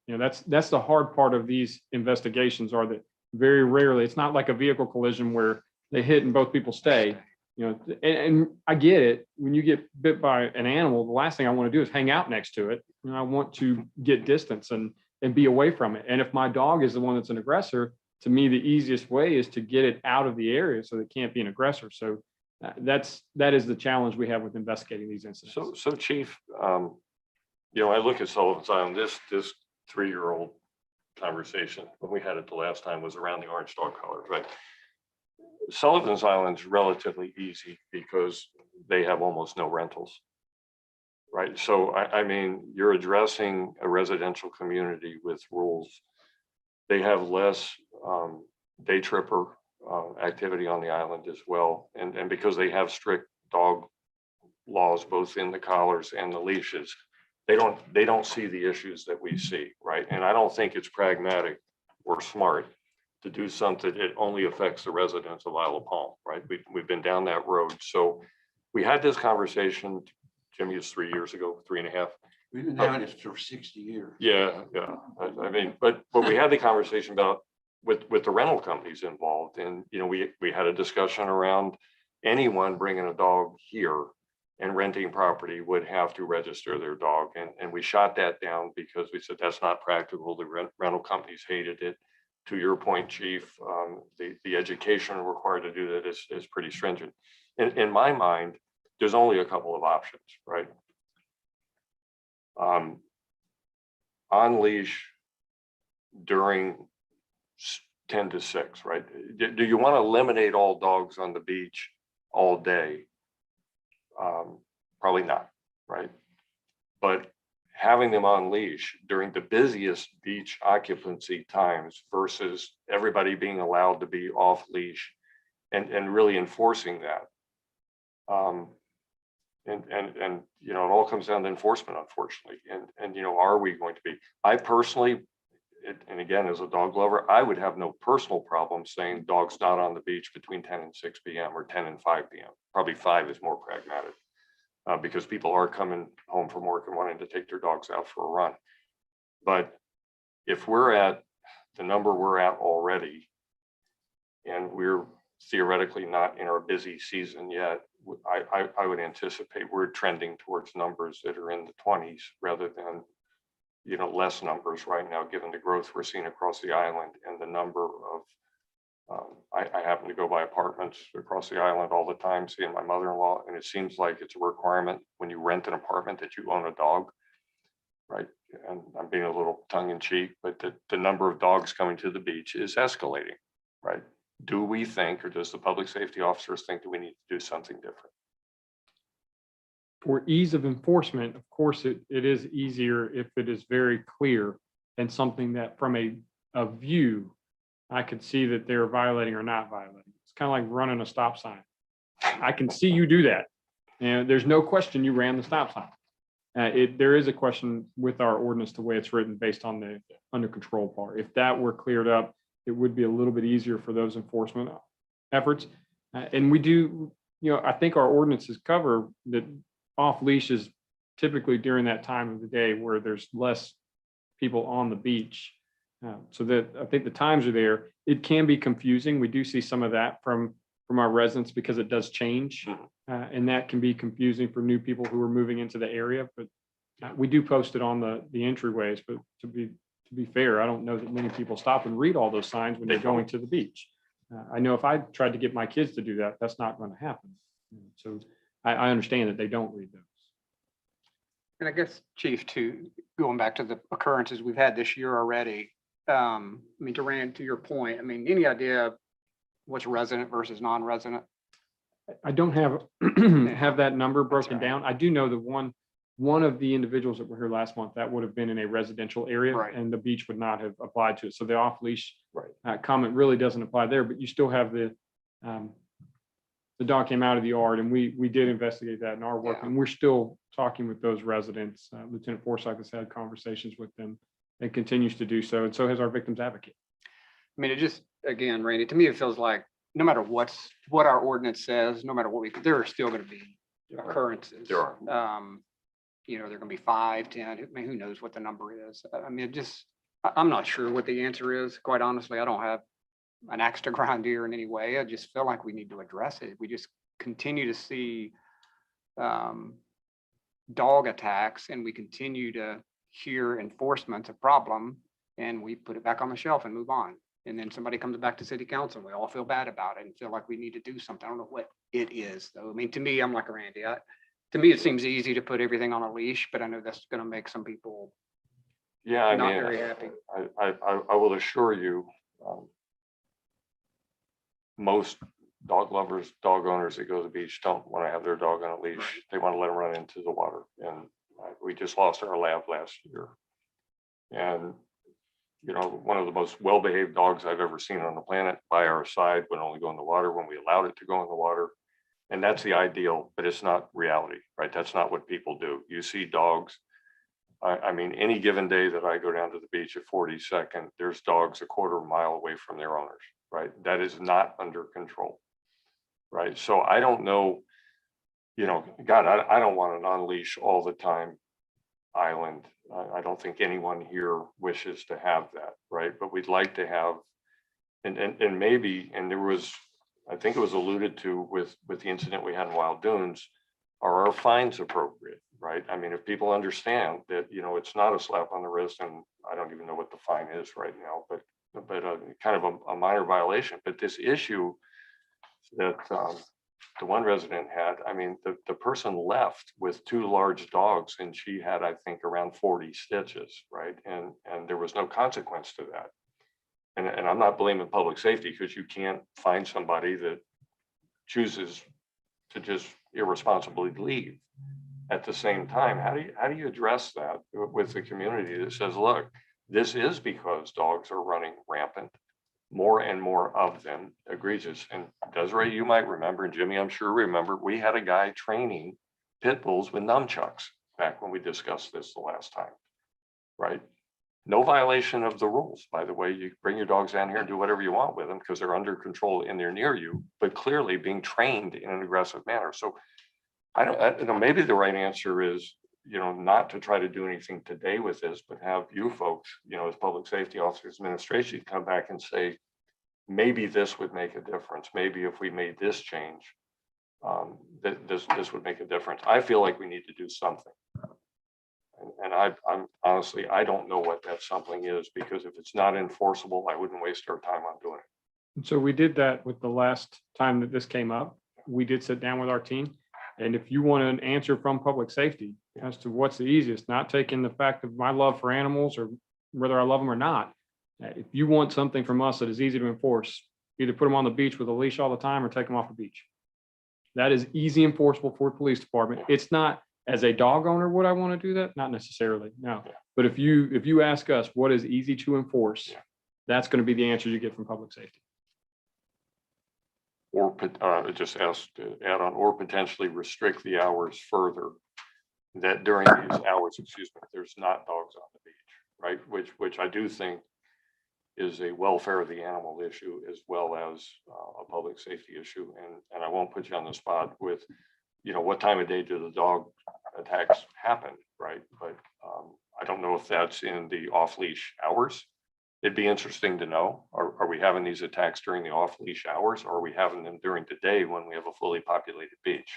you know, that's the hard part of these investigations, are that very rarely, it's not like a vehicle collision where they hit and both people stay. You know, and I get it. When you get bit by an animal, the last thing I want to do is hang out next to it. You know, I want to get distance and be away from it. And if my dog is the one that's an aggressor, to me, the easiest way is to get it out of the area so it can't be an aggressor. So that is the challenge we have with investigating these incidents.
So Chief, you know, I look at Sullivan's Island, this 3-year-old conversation, when we had it the last time, was around the orange dog collars, right? Sullivan's Island's relatively easy because they have almost no rentals, right? So I mean, you're addressing a residential community with rules. They have less day tripper activity on the island as well. And because they have strict dog laws, both in the collars and the leashes, they don't see the issues that we see, right? And I don't think it's pragmatic or smart to do something that only affects the residents of Isle of Palm, right? We've been down that road. So we had this conversation, Jimmy, is 3 years ago, 3.5.
We've been doing this for 60 years.
Yeah. I mean, but we had the conversation about with the rental companies involved, and you know, we had a discussion around anyone bringing a dog here and renting property would have to register their dog, and we shot that down because we said that's not practical. The rental companies hated it. To your point, Chief, the education required to do that is pretty stringent. In my mind, there's only a couple of options, right? On leash during 10 to 6, right? Do you want to eliminate all dogs on the beach all day? Probably not, right? But having them on leash during the busiest beach occupancy times versus everybody being allowed to be off leash and really enforcing that. And you know, it all comes down to enforcement, unfortunately. And you know, are we going to be? I personally and again, as a dog lover, I would have no personal problem saying dogs not on the beach between 10 and 6 PM or 10 and 5 PM. Probably 5 is more pragmatic. Because people are coming home from work and wanting to take their dogs out for a run. But if we're at the number we're at already, and we're theoretically not in our busy season yet, I would anticipate we're trending towards numbers that are in the 20s rather than, less numbers right now, given the growth we're seeing across the island and the number of, I happen to go by apartments across the island all the time, seeing my mother-in-law, and it seems like it's a requirement when you rent an apartment that you own a dog, right? And I'm being a little tongue in cheek, but the number of dogs coming to the beach is escalating, right? Do we think, or does the public safety officers think that we need to do something different?
For ease of enforcement, of course, it is easier if it is very clear and something that from a view, I could see that they're violating or not violating. It's kind of like running a stop sign. I can see you do that. And there's no question you ran the stop sign. There is a question with our ordinance, the way it's written based on the under control part. If that were cleared up, it would be a little bit easier for those enforcement efforts. And we do, I think our ordinances cover that off leashes typically during that time of the day where there's less people on the beach. So that I think the times are there. It can be confusing. We do see some of that from our residents because it does change. And that can be confusing for new people who are moving into the area, but we do post it on the entryways. But to be fair, I don't know that many people stop and read all those signs when they're going to the beach. I know if I tried to get my kids to do that, that's not going to happen. So I understand that they don't read those.
And I guess, Chief, too, going back to the occurrences we've had this year already, I mean, Duran, to your point, I mean, any idea what's resident versus non-resident?
I don't have that number broken
all right.
down. I do know that one of the individuals that were here last month, that would have been in a residential area
Right.
and the beach would not have applied to it. So the off leash
Right.
comment really doesn't apply there, but you still have the dog came out of the yard and we did investigate that in our work
Yeah.
and we're still talking with those residents. Lieutenant Forsyth has had conversations with them and continues to do so. And so has our victims advocate.
I mean, it just, again, Randy, to me, it feels like no matter what our ordinance says, no matter what there are still going to be occurrences.
There are.
They're going to be 5, 10, I mean, who knows what the number is. I mean, I'm not sure what the answer is. Quite honestly, I don't have an axe to grind here in any way. I just feel like we need to address it. We just continue to see dog attacks and we continue to hear enforcement's a problem and we put it back on the shelf and move on. And then somebody comes back to city council, and we all feel bad about it and feel like we need to do something. I don't know what it is though. I mean, to me, I'm like Randy. To me, it seems easy to put everything on a leash, but I know that's going to make some people
Yeah, I
not
mean,
very happy.
I will assure you, most dog lovers, dog owners that go to the beach don't want to have their dog on a leash.
Right.
They want to let them run into the water. And we just lost our lab last year. And, one of the most well-behaved dogs I've ever seen on the planet by our side would only go in the water when we allowed it to go in the water. And that's the ideal, but it's not reality, right? That's not what people do. You see dogs. I mean, any given day that I go down to the beach at 42nd, there's dogs a quarter mile away from their owners, right? That is not under control, right? So I don't know, God, I don't want an on-leash all the time island. I don't think anyone here wishes to have that, right? But we'd like to have, and maybe, and there was, I think it was alluded to with the incident we had in Wild Dunes, are our fines appropriate, right? I mean, if people understand that, it's not a slap on the wrist, and I don't even know what the fine is right now, but kind of a minor violation. But this issue that the one resident had, I mean, the person left with 2 large dogs and she had, I think, around 40 stitches, right? And there was no consequence to that. And I'm not blaming public safety because you can't find somebody that chooses to just irresponsibly leave. At the same time, how do you address that with the community that says, look, this is because dogs are running rampant, more and more of them, egregious. And Desiree, you might remember, and Jimmy, I'm sure remember, we had a guy training pit bulls with nunchucks back when we discussed this the last time, right? No violation of the rules, by the way. You bring your dogs down here and do whatever you want with them because they're under control and they're near you, but clearly being trained in an aggressive manner. So you know, maybe the right answer is, you know, not to try to do anything today with this, but have you folks, you know, as public safety officers, administration, come back and say, maybe this would make a difference. Maybe if we made this change, this would make a difference. I feel like we need to do something. And I'm honestly, I don't know what that something is, because if it's not enforceable, I wouldn't waste our time on doing it.
And so we did that with the last time that this came up. We did sit down with our team. And if you want an answer from public safety as to what's the easiest, not taking the fact of my love for animals or whether I love them or not. If you want something from us that is easy to enforce, either put them on the beach with a leash all the time or take them off the beach. That is easy enforceable for the police department. It's not, as a dog owner, would I want to do that? Not necessarily, no. But if you ask us what is easy to enforce, that's going to be the answer you get from public safety.
Or just ask to add on, or potentially restrict the hours further, that during these hours, excuse me, there's not dogs on the beach, right? Which I do think is a welfare of the animal issue as well as a public safety issue. And I won't put you on the spot with, you know, what time of day do the dog attacks happen, right? But I don't know if that's in the off-leash hours. It'd be interesting to know, are we having these attacks during the off-leash hours, or are we having them during the day when we have a fully populated beach?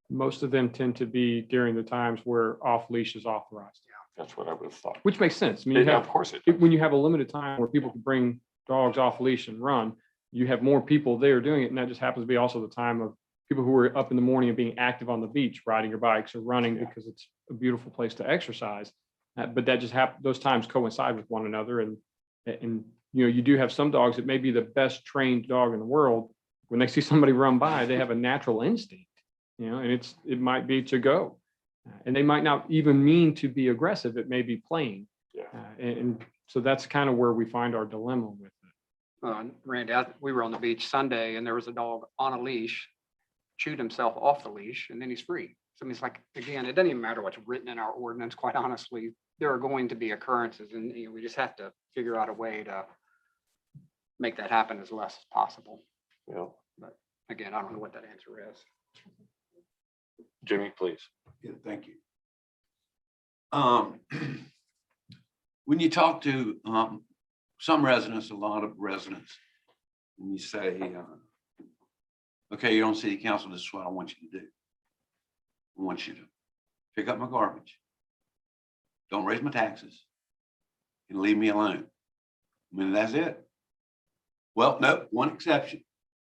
Most of them tend to be during the times where off leash is authorized,
That's what I would have thought.
which makes sense. I mean, you
Yeah,
have,
of course it does.
when you have a limited time where people can bring dogs off leash and run, you have more people there doing it. And that just happens to be also the time of people who are up in the morning and being active on the beach, riding your bikes or running because it's a beautiful place to exercise. But that just happens, those times coincide with one another. And you know, you do have some dogs that may be the best trained dog in the world. When they see somebody run by, they have a natural instinct, you know, and it might be to go. And they might not even mean to be aggressive. It may be playing.
Yeah.
And so that's kind of where we find our dilemma with it.
Randy, we were on the beach Sunday and there was a dog on a leash, chewed himself off the leash, and then he's free. So I mean, it's like, again, it doesn't even matter what's written in our ordinance, quite honestly. There are going to be occurrences, and you know, we just have to figure out a way to make that happen as less as possible.
You know,
Again, I don't know what that answer is.
Jimmy, please.
Yeah, thank you. When you talk to some residents, a lot of residents, and you say, okay, you're on city council, this is what I want you to do. I want you to pick up my garbage. Don't raise my taxes and leave me alone. I mean, that's it. Well, no, one exception.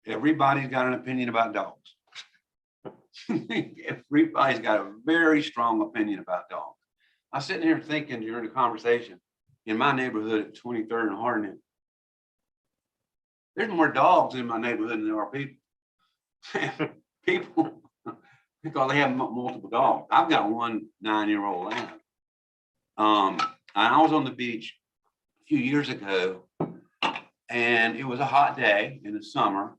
Everybody's got an opinion about dogs. Everybody's got a very strong opinion about dogs. I was sitting here thinking during the conversation, in my neighborhood at 23rd and Hardin, there's more dogs in my neighborhood than there are people. People, because they have multiple dogs. I've got one 9-year-old lamb. And I was on the beach a few years ago, and it was a hot day in the summer.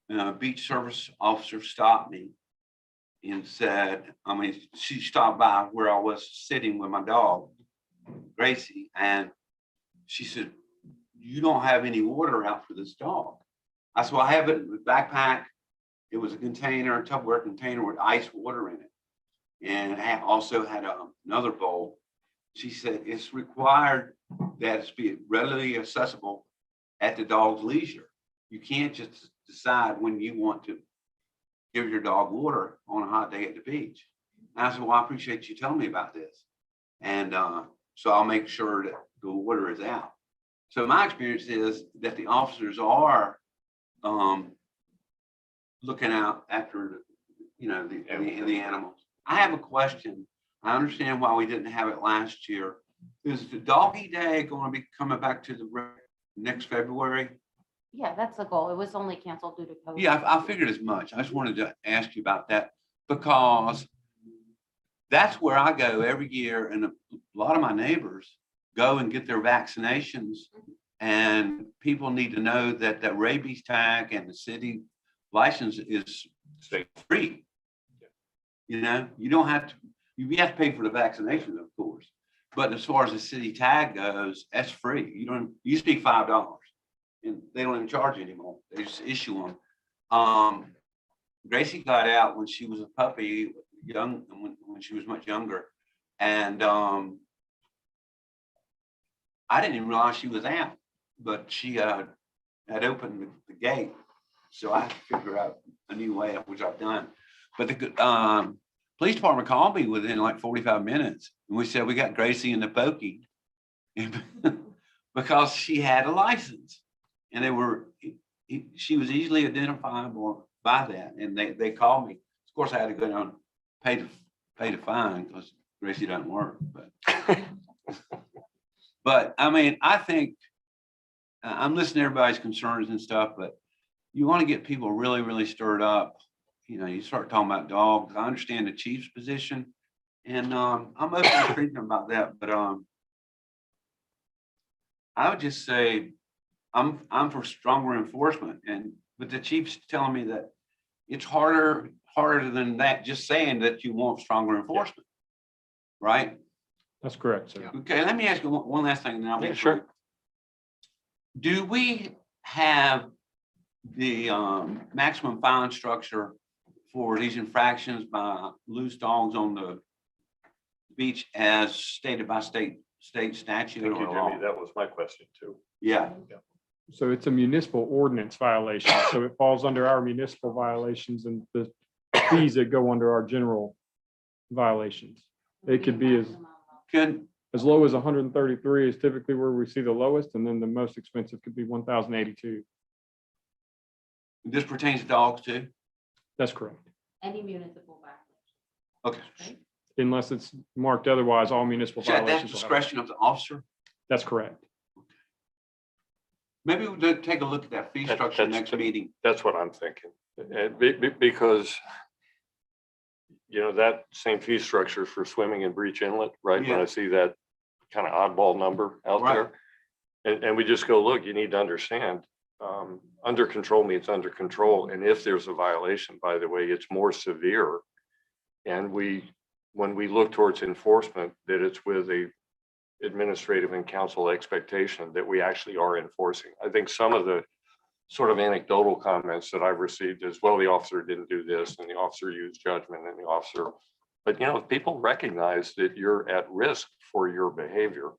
A beach service officer stopped me and said, she stopped by where I was sitting with my dog, Gracie, and she said, you don't have any water out for this dog. I said, well, I have it in the backpack. It was a container, a Tupperware container with ice water in it. And I also had another bowl. She said, it's required that it's be readily accessible at the dog's leisure. You can't just decide when you want to give your dog water on a hot day at the beach. And I said, well, I appreciate you telling me about this. And so I'll make sure that the water is out. So my experience is that the officers are looking out after, you know, the animals. I have a question. I understand why we didn't have it last year. Is the doggy day going to be coming back to the next February?
Yeah, that's the goal. It was only canceled due to COVID.
Yeah, I figured as much. I just wanted to ask you about that because that's where I go every year. And a lot of my neighbors go and get their vaccinations, and people need to know that that rabies tag and the city license is free. You know, you don't have to, you have to pay for the vaccination, of course, But as far as the city tag goes, that's free. You don't, used to be $5. And they don't even charge anymore. They just issue them. Gracie got out when she was a puppy, young, when she was much younger. And I didn't even realize she was out, but she had opened the gate. So I had to figure out a new way, which I've done. But the police department called me within like 45 minutes. And we said, we got Gracie in the pokey. Because she had a license. And they were, she was easily identifiable by that. And they called me. Of course, I had to go down, pay the fine because Gracie doesn't work, but I mean, I think I'm listening to everybody's concerns and stuff, but you want to get people really, really stirred up. You know, you start talking about dogs. I understand the chief's position, and I'm open to thinking about that. But I would just say I'm for stronger enforcement, but the chief's telling me that it's harder than that. Just saying that you want stronger enforcement, right?
That's correct, sir.
Okay, let me ask you one last thing. And I'll be
Sure.
through. Do we have the maximum fine structure for these infractions by loose dogs on the beach as stated by state statute
Thank you,
or law?
Jimmy. That was my question too.
Yeah,
So it's a municipal ordinance violation. So it falls under our municipal violations and the fees that go under our general violations. It could be
can,
as low as 133 is typically where we see the lowest, and then the most expensive could be 1,082.
this pertains to dogs too?
That's correct.
Any municipal violation,
Okay.
right?
Unless it's marked otherwise, all municipal
Is that
violations. will have-
discretion of the officer?
That's correct.
Maybe we'll take a look at that fee structure
That's-
next meeting.
That's what I'm thinking. And because, you know, that same fee structure for swimming in Breach Inlet, right? When
Yeah.
I see that kind of oddball number out
Right.
there. And we just go, look, you need to understand, under control means under control. And if there's a violation, by the way, it's more severe. And when we look towards enforcement, that it's with a administrative and council expectation that we actually are enforcing. I think some of the sort of anecdotal comments that I've received is, well, the officer didn't do this and the officer used judgment and the officer, but you know, if people recognize that you're at risk for your behavior,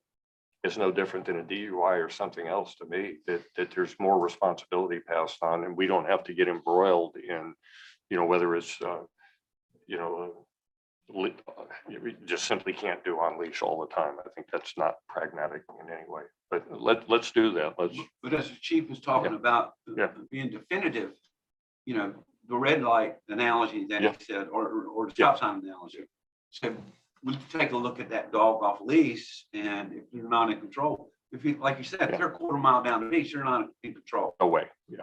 it's no different than a DUI or something else to me, that there's more responsibility passed on and we don't have to get embroiled in, you know, whether it's, you know, we just simply can't do on leash all the time. I think that's not pragmatic in any way, but let's do that. Let's,
But as the chief was talking about
Yeah.
being definitive, you know, the red light analogy that
Yeah.
he said, or the stop sign analogy. So we take a look at that dog off leash, and if you're not in control, if you, like you said, if they're a quarter mile down the beach, you're not in control.
no way. Yeah.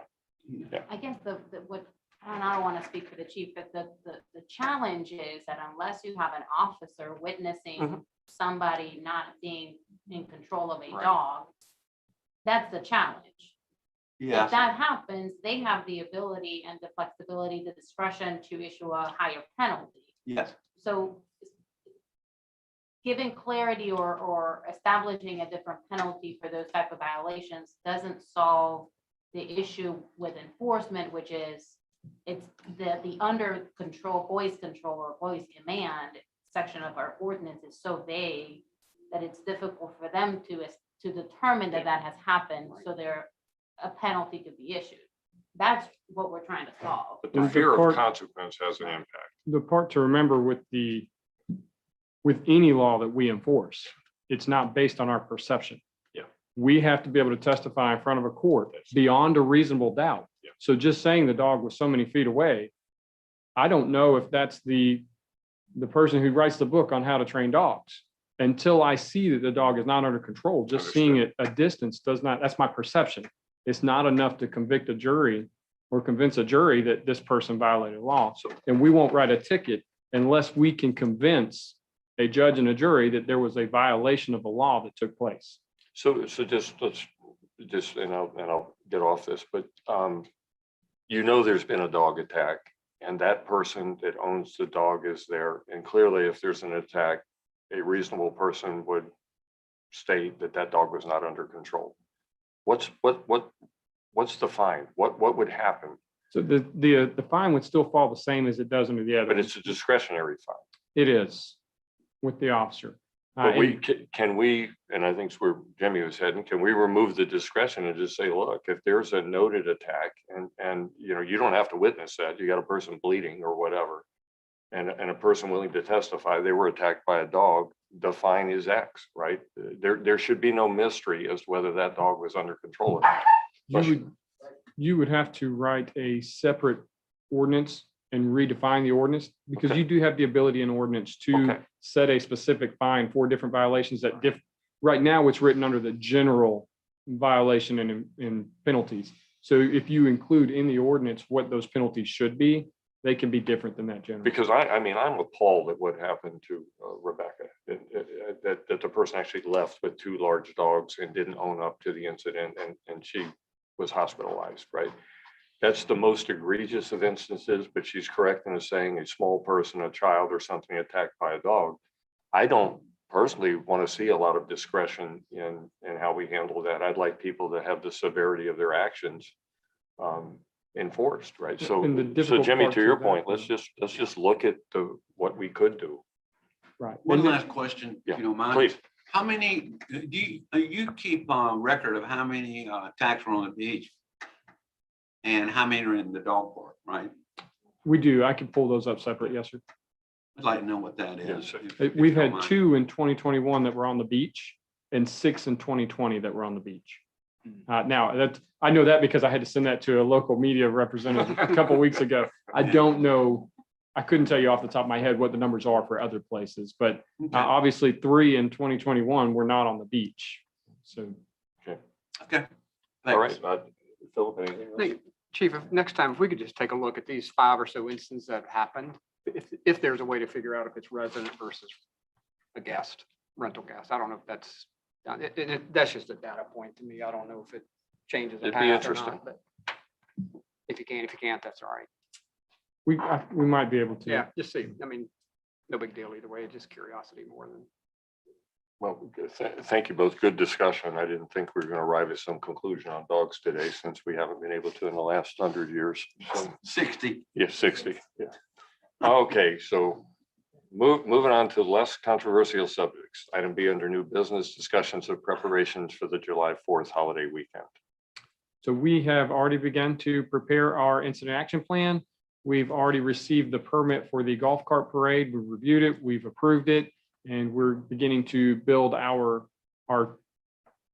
I guess what, and I don't want to speak for the chief, but the challenge is that unless you have an officer witnessing
Mhm.
somebody not being in control of a
Right.
dog, that's the challenge.
Yeah.
If that happens, they have the ability and the flexibility, the discretion to issue a higher penalty.
Yes.
So giving clarity or establishing a different penalty for those type of violations doesn't solve the issue with enforcement, which is it's the under control, voice control or voice command section of our ordinance is so vague that it's difficult for them to determine that that has happened, so a penalty could be issued. That's what we're trying to solve.
But the
And the
fear
court-
of consequence has an impact.
The part to remember with any law that we enforce, it's not based on our perception.
Yeah.
We have to be able to testify in front of a court beyond a reasonable doubt.
Yeah.
So just saying the dog was so many feet away, I don't know if that's the person who writes the book on how to train dogs. Until I see that the dog is not under control, just seeing it a distance does not, that's my perception. It's not enough to convict a jury or convince a jury that this person violated law.
So
And we won't write a ticket unless we can convince a judge and a jury that there was a violation of a law that took place.
So just, and I'll get off this, but, you know, there's been a dog attack and that person that owns the dog is there. And clearly if there's an attack, a reasonable person would state that that dog was not under control. What's the fine? What would happen?
So the fine would still fall the same as it does under the other.
But
one.
it's a discretionary fine.
It is with the officer.
But we,
And
can we, and I think it's where Jimmy was heading, can we remove the discretion and just say, look, if there's a noted attack and, you know, you don't have to witness that, you got a person bleeding or whatever. And a person willing to testify, they were attacked by a dog, the fine is X, right? There should be no mystery as to whether that dog was under control or not.
you would have to write a separate ordinance and redefine the ordinance, because
Okay.
you do have the ability in ordinance to
Okay.
set a specific fine for different violations that right now it's written under the general violation and penalties. So if you include in the ordinance what those penalties should be, they can be different than that general.
Because I mean, I'm appalled at what happened to Rebecca, that the person actually left with 2 large dogs and didn't own up to the incident and she was hospitalized, right? That's the most egregious of instances, but she's correct in saying a small person, a child or something attacked by a dog. I don't personally want to see a lot of discretion in how we handle that. I'd like people to have the severity of their actions enforced, right? So,
And the difficult
Jimmy,
part
to
to
your
that
point,
is-
let's just look at what we could do.
Right.
One
And then-
last question,
Yeah,
if you don't mind.
Please.
How many, you keep a record of how many attacks were on the beach? And how many are in the dog park, right?
We do. I can pull those up separate. Yes, sir.
I'd like to know what that
Yes,
is.
sir.
if
We've
you don't
had
mind.
2 in 2021 that were on the beach and 6 in 2020 that were on the beach. Now that, I know that because I had to send that to a local media representative a couple weeks ago. I don't know, I couldn't tell you off the top of my head what the numbers are for other places, but
Okay.
obviously 3 in 2021 were not on the beach. So
Okay.
All right.
Thanks.
Philip, anything else?
Hey, Chief, next time, if we could just take a look at these 5 or so instances that have happened, if there's a way to figure out if it's resident versus a guest, rental guest. I don't know if that's, that's just a data point to me. I don't know if it changes the
It'd be
path or
interesting.
not, but if you can, if you can't, that's all right.
we might be able to.
Yeah, just see. I mean, no big deal either way, just curiosity more than.
Well, thank you both. Good discussion. I didn't think we were going to arrive at some conclusion on dogs today, since we haven't been able to in the last 100 years. So,
60.
yeah, 60. Yeah. Okay, so moving on to less controversial subjects. Item B under new business, discussions of preparations for the July 4th holiday weekend.
So we have already begun to prepare our incident action plan. We've already received the permit for the golf cart parade. We've reviewed it, we've approved it, and we're beginning to build our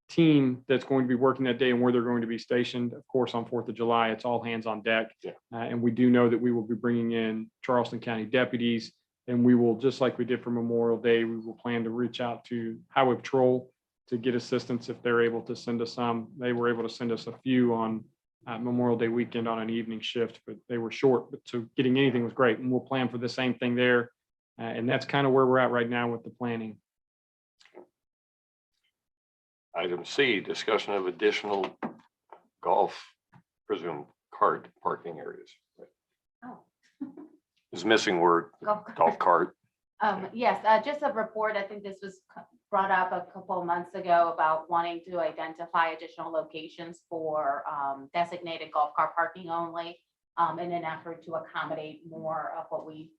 team that's going to be working that day and where they're going to be stationed. Of course, on 4th of July, it's all hands on deck.
Yeah.
And we do know that we will be bringing in Charleston County deputies, and we will, just like we did for Memorial Day, we will plan to reach out to Highway Patrol to get assistance if they're able to send us some. They were able to send us a few on Memorial Day weekend on an evening shift, but they were short. But so getting anything was great, and we'll plan for the same thing there. And that's kind of where we're at right now with the planning.
Item C, discussion of additional golf, presume cart parking areas.
Oh.
Is missing word, golf cart.
Yes, just a report. I think this was brought up a couple of months ago about wanting to identify additional locations for designated golf cart parking only in an effort to accommodate more of what we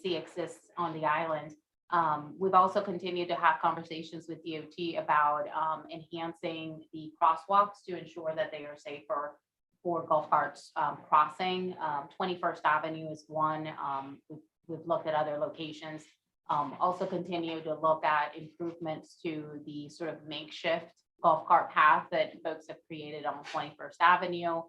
see exists on the island. We've also continued to have conversations with DOT about enhancing the crosswalks to ensure that they are safer for golf carts crossing. 21st Avenue is one. We've looked at other locations. Also continue to look at improvements to the sort of makeshift golf cart path that folks have created on 21st Avenue.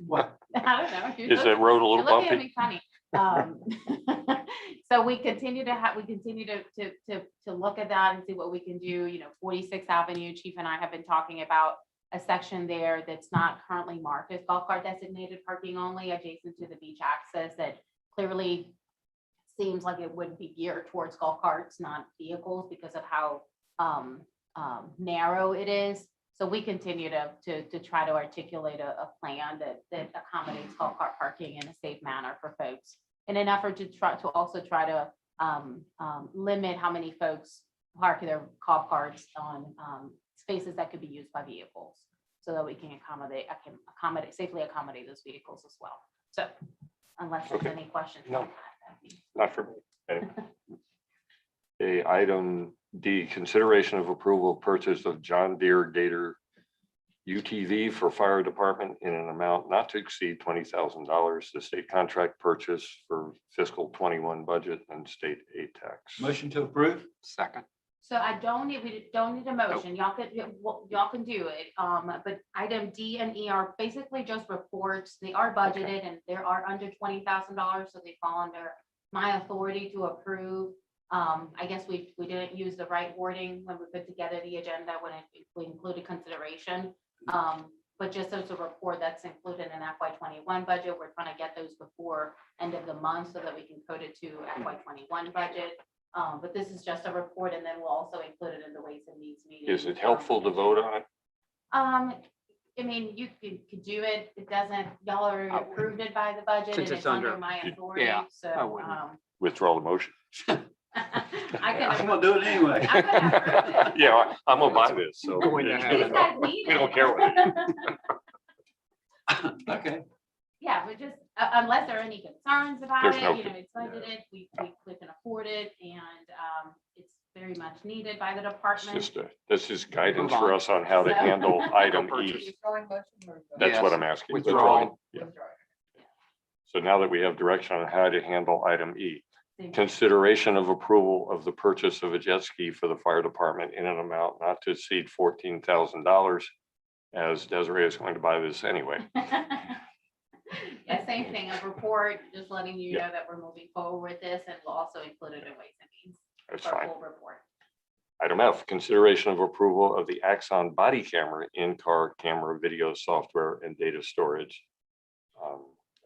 What?
I don't know.
Is that road a
You're
little
looking at
bumpy?
me funny. So we continue to look at that and see what we can do. 46th Avenue, Chief and I have been talking about a section there that's not currently marked as golf cart designated parking only, adjacent to the beach access, that clearly seems like it would be geared towards golf carts, not vehicles, because of how narrow it is. So we continue to try to articulate a plan that accommodates golf cart parking in a safe manner for folks. in an effort to try to limit how many folks park their golf carts on spaces that could be used by vehicles, so that we can safely accommodate those vehicles as well. So unless there's
Okay.
any questions.
No.
on that'd be-
Not for me. Okay. Okay, item D, consideration of approval of purchase of John Deere Gator UTV for fire department in an amount not to exceed $20,000. The state contract purchase for fiscal 21 budget and state aid tax.
Motion to approve?
Second.
So we don't need a motion. Y'all can do it. But item D and E are basically just reports. They are budgeted and they are under $20,000, so they fall under my authority to approve. I guess we didn't use the right wording when we put together the agenda when we included consideration. But just as a report that's included in FY 21 budget, we're trying to get those before end of the month so that we can code it to FY 21 budget. But this is just a report, and then we'll also include it in the Ways and Means meeting.
Is it helpful to vote on it?
I mean, you could do it. It doesn't, y'all already approved it by the budget
Since
and
it's
it's under
under-
my
Yeah,
authority,
I
so.
wouldn't.
Withdraw the motion.
I
I'm
can.
gonna do it anyway.
I'm gonna approve it.
Yeah, I'm gonna buy this, so.
Going to have
These
it.
guys need
We don't
it.
care what
Okay.
Yeah, but just, unless there are any concerns about
There's
it,
no
you know,
con-
it's budgeted, we can afford it, and, it's very much needed by the department.
This is guidance
Move
for
on.
us on how to handle item E. That's what I'm asking.
Withdrawing.
Yeah. So now that we have direction on how to handle item E,
Thank you.
consideration of approval of the purchase of a jet ski for the fire department in an amount not to exceed $14,000, as Desiree is going to buy this anyway.
Yeah, same thing, a report, just letting you
Yeah.
know that we're moving forward with this, and we'll also include it in Ways and Means.
That's
for a
fine.
full report.
Item F, consideration of approval of the Axon body camera in-car camera video software and data storage.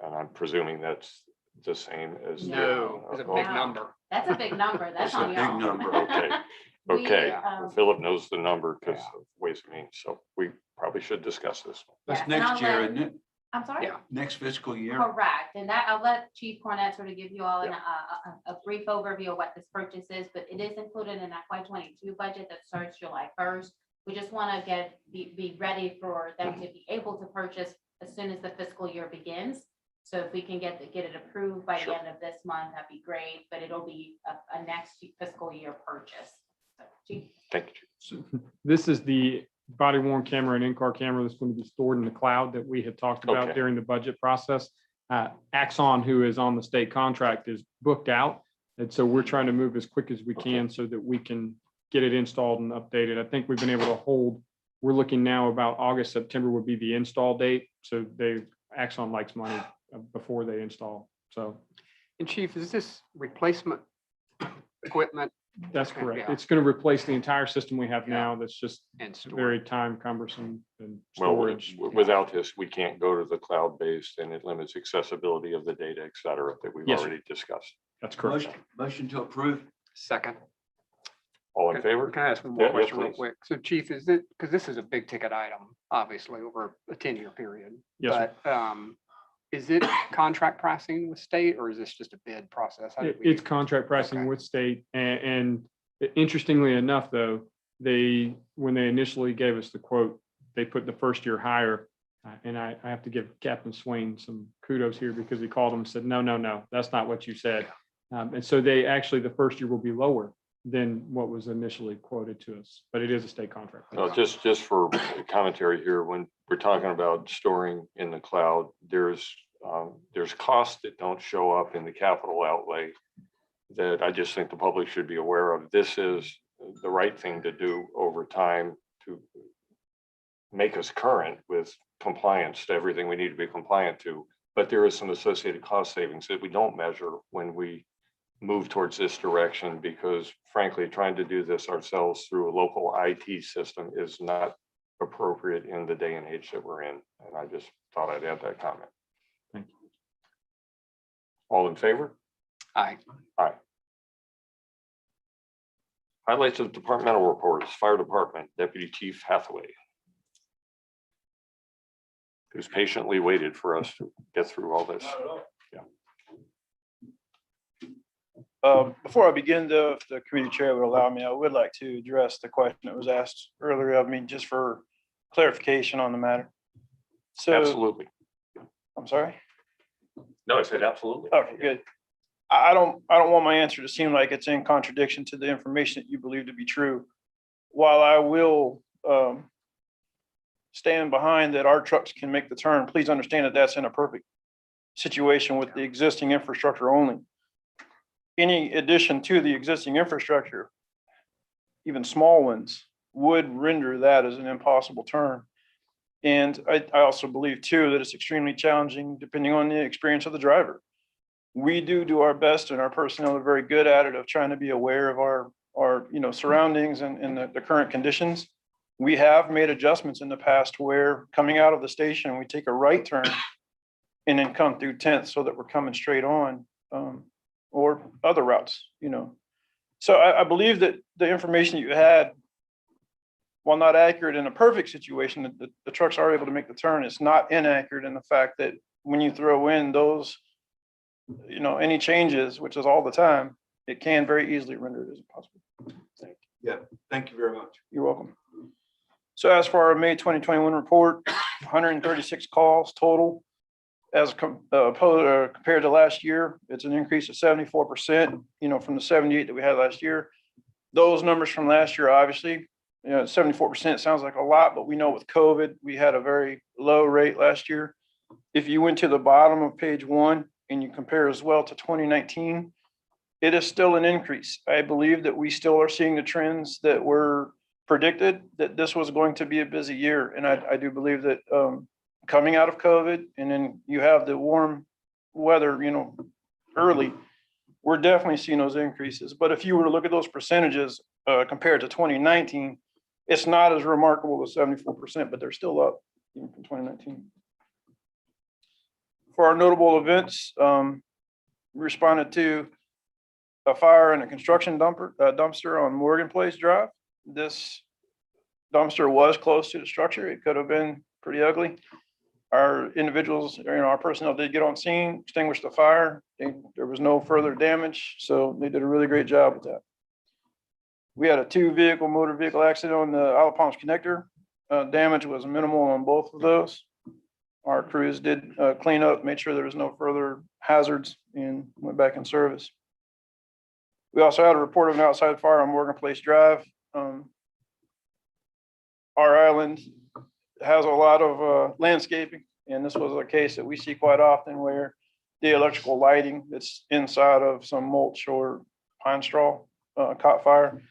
And I'm presuming that's the same as. the,
No, it's a big
Wow.
number.
That's a big number, that's
That's a
on
big
y'all.
number.
Okay,
We,
okay.
um,
Philip knows the number because
Yeah.
of Ways and Means, so we probably should discuss this.
That's
Yes, and I'll
next year,
let-
isn't it?
I'm sorry?
Yeah.
Next fiscal year.
Correct, and that, I'll let Chief Cornett sort of give you all a brief overview of what this purchase is, but it is included in FY 22 budget that starts July 1st. We just want to be ready for them to be able to purchase as soon as the fiscal year begins. So if we can get it approved by the
Sure.
end of this month, that'd be great, but it'll be a next fiscal year purchase. So, Chief?
Thank you.
This is the body worn camera and in-car camera that's going to be stored in the cloud that we had talked about
Okay.
during the budget process. Axon, who is on the state contract, is booked out. And so we're trying to move as quick as we
Okay.
can so that we can get it installed and updated. I think we've been able to hold, we're looking now about August, September would be the install date. So Axon likes money before they install. So
And Chief, is this replacement equipment
that's
Okay,
correct.
yeah.
It's going to replace the entire system we have
Yeah.
now. That's just
and storage?
very time cumbersome and
Well,
storage.
without this, we can't go to the cloud-based and it limits accessibility of the data, et cetera, that we've
Yes, sir.
already discussed.
That's correct.
Motion to approve.
Second.
All in favor?
Can I ask one
Yeah,
more
yeah,
question real
please.
quick? So Chief, is it, because this is a big ticket item, obviously over a 10-year period.
Yes, sir.
But is it contract pricing with state or is this just a bid process? How did we-
It's contract pricing
Okay.
with state and interestingly enough, though, when they initially gave us the quote, they put the first year higher. And I have to give Captain Swain some kudos here because he called them and said, no, that's not what you said. And so the first year will be lower than what was initially quoted to us, but it is a state contract.
Well, just for commentary here, when we're talking about storing in the cloud, there's costs that don't show up in the capital outlay that I just think the public should be aware of. This is the right thing to do over time to make us current with compliance to everything we need to be compliant to. But there is some associated cost savings that we don't measure when we move towards this direction, because frankly, trying to do this ourselves through a local IT system is not appropriate in the day and age that we're in. And I just thought I'd add that comment.
Thank you.
All in favor?
Aye.
Highlights of departmental reports, Fire Department, Deputy Chief Hathaway, who's patiently waited for us to get through all this.
Before I begin though, if the committee chair would allow me, I would like to address the question that was asked earlier of me, just for clarification on the matter. So,
Absolutely.
I'm sorry.
No, I said absolutely.
Okay, good. I don't want my answer to seem like it's in contradiction to the information that you believe to be true. While I will stand behind that our trucks can make the turn, please understand that that's in a perfect situation with the existing infrastructure only. Any addition to the existing infrastructure, even small ones, would render that as an impossible turn. And I also believe too that it's extremely challenging depending on the experience of the driver. We do our best, and our personnel are very good at it, of trying to be aware of our surroundings and the current conditions. We have made adjustments in the past where coming out of the station, we take a right turn and then come through 10th so that we're coming straight on, or other routes, So I believe that the information you had, while not accurate in a perfect situation, that the trucks are able to make the turn. It's not inaccurate in the fact that when you throw in those, any changes, which is all the time, it can very easily render it as impossible.
Thank you very much.
You're welcome. So as for our May 2021 report, 136 calls total. As compared to last year, it's an increase of 74%, from the 78 that we had last year. Those numbers from last year, obviously, 74% sounds like a lot, but we know with COVID, we had a very low rate last year. If you went to the bottom of page 1 and you compare as well to 2019, it is still an increase. I believe that we still are seeing the trends that were predicted, that this was going to be a busy year. And I do believe that coming out of COVID, and then you have the warm weather, early, we're definitely seeing those increases. But if you were to look at those percentages compared to 2019, it's not as remarkable as 74%, but they're still up even from 2019. For our notable events, we responded to a fire in a construction dumpster on Morgan Place Drive. This dumpster was close to the structure. It could have been pretty ugly. Our individuals, our personnel did get on scene, extinguished the fire. There was no further damage, so they did a really great job with that. We had a 2-vehicle motor vehicle accident on the Isle of Palms connector. Damage was minimal on both of those. Our crews did clean up, made sure there was no further hazards, and went back in service. We also had a report of an outside fire on Morgan Place Drive. Our island has a lot of landscaping, and this was a case that we see quite often where the electrical lighting that's inside of some mulch or pine straw caught fire.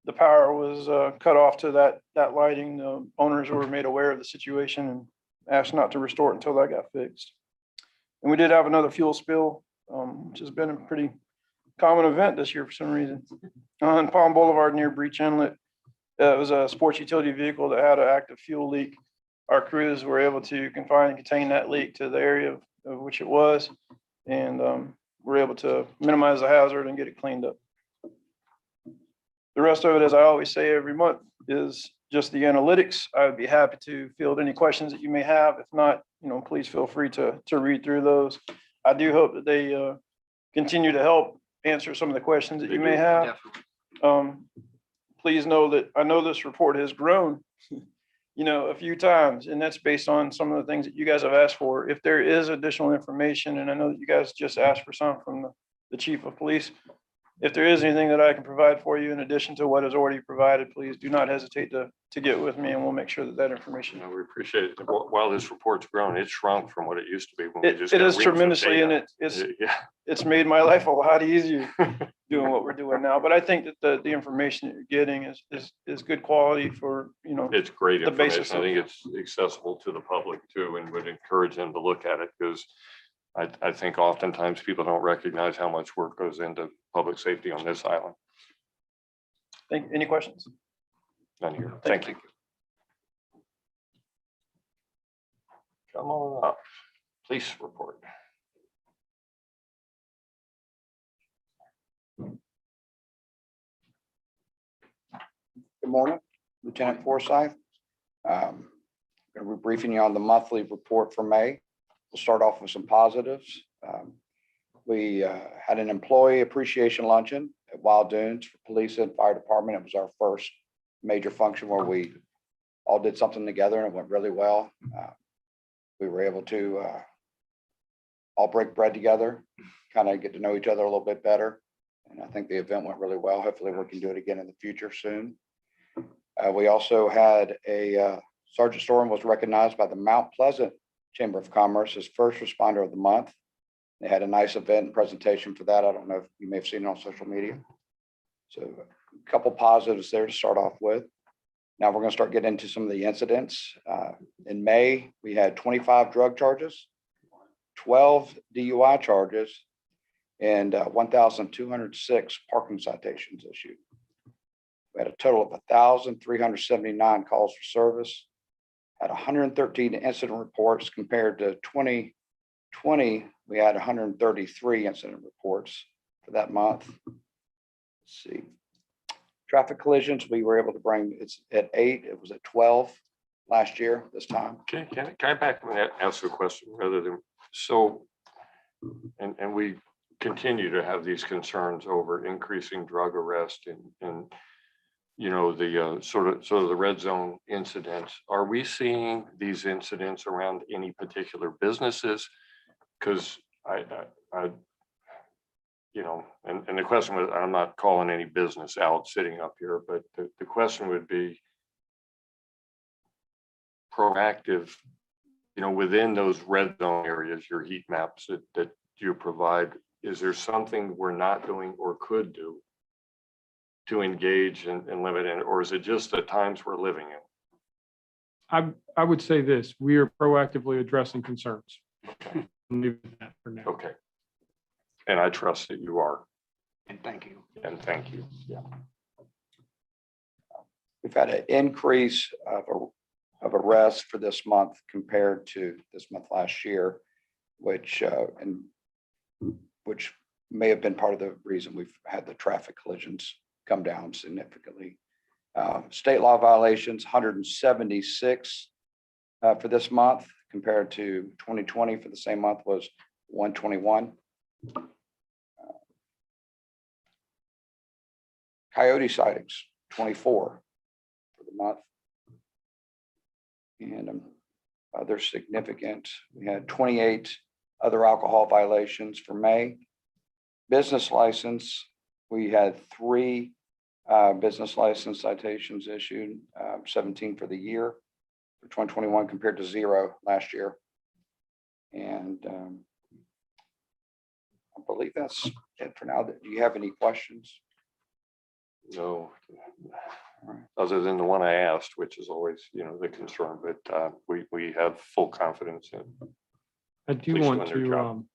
The power was cut off to that lighting. The owners were made aware of the situation and asked not to restore it until that got fixed. And we did have another fuel spill, which has been a pretty common event this year for some reason. On Palm Boulevard near Breach Inlet, it was a sports utility vehicle that had an active fuel leak. Our crews were able to confine and contain that leak to the area of which it was, and were able to minimize the hazard and get it cleaned up. The rest of it, as I always say every month, is just the analytics. I would be happy to field any questions that you may have. If not, please feel free to read through those. I do hope that they continue to help answer some of the questions that you may have. Please know that I know this report has grown, a few times, and that's based on some of the things that you guys have asked for. If there is additional information, and I know that you guys just asked for some from the chief of police, if there is anything that I can provide for you in addition to what is already provided, please do not hesitate to get with me, and we'll make sure that information.
We appreciate it. While this report's grown, it's shrunk from what it used to be. When we
It
just got
is
reams of
tremendously,
data.
and
Yeah.
it's made my life a lot easier doing what we're doing now. But I think that the information that you're getting is good quality for,
It's great
the basis
information. I think it's accessible to the public too, and would encourage them to look at it, because I think oftentimes people don't recognize how much work goes into public safety on this island.
any questions?
None here. Thank you. Come on up. Police report.
Good morning, Lieutenant Forsyth. Going to be briefing you on the monthly report for May. We'll start off with some positives. We had an employee appreciation luncheon at Wild Dunes for police and fire department. It was our first major function where we all did something together and it went really well. We were able to all break bread together, kind of get to know each other a little bit better. And I think the event went really well. Hopefully we can do it again in the future soon. We also had Sergeant Storm was recognized by the Mount Pleasant Chamber of Commerce as first responder of the month. They had a nice event and presentation for that. I don't know if you may have seen it on social media. So a couple positives there to start off with. Now we're going to start getting into some of the incidents. In May, we had 25 drug charges, 12 DUI charges, and 1,206 parking citations issued. We had a total of 1,379 calls for service, had 113 incident reports compared to 2020. We had 133 incident reports for that month. Let's see. Traffic collisions, we were able to bring, it's at 8, it was at 12 last year this time.
Can I back up and ask a question rather than, so, and we continue to have these concerns over increasing drug arrest and you know, the sort of the red zone incidents. Are we seeing these incidents around any particular businesses? Because I you know, and the question was, I'm not calling any business out sitting up here, but the question would be proactive, you know, within those red zone areas, your heat maps that you provide, is there something we're not doing or could do to engage and limit it, or is it just the times we're living in?
I would say this, we are proactively addressing concerns.
Okay.
Leave it at that for now.
Okay. And I trust that you are,
And thank you.
and thank you. Yeah.
We've had an increase of arrests for this month compared to this month last year, which may have been part of the reason we've had the traffic collisions come down significantly. State law violations, 176 for this month compared to 2020 for the same month was 121. Coyote sightings, 24 for the month. And other significant, we had 28 other alcohol violations for May. Business license, we had 3 business license citations issued, 17 for the year for 2021 compared to 0 last year. And I believe that's it for now. Do you have any questions?
No,
All right.
other than the one I asked, which is always, you know, the concern, but we have full confidence in.
I do
Please
want
do their
to,
job.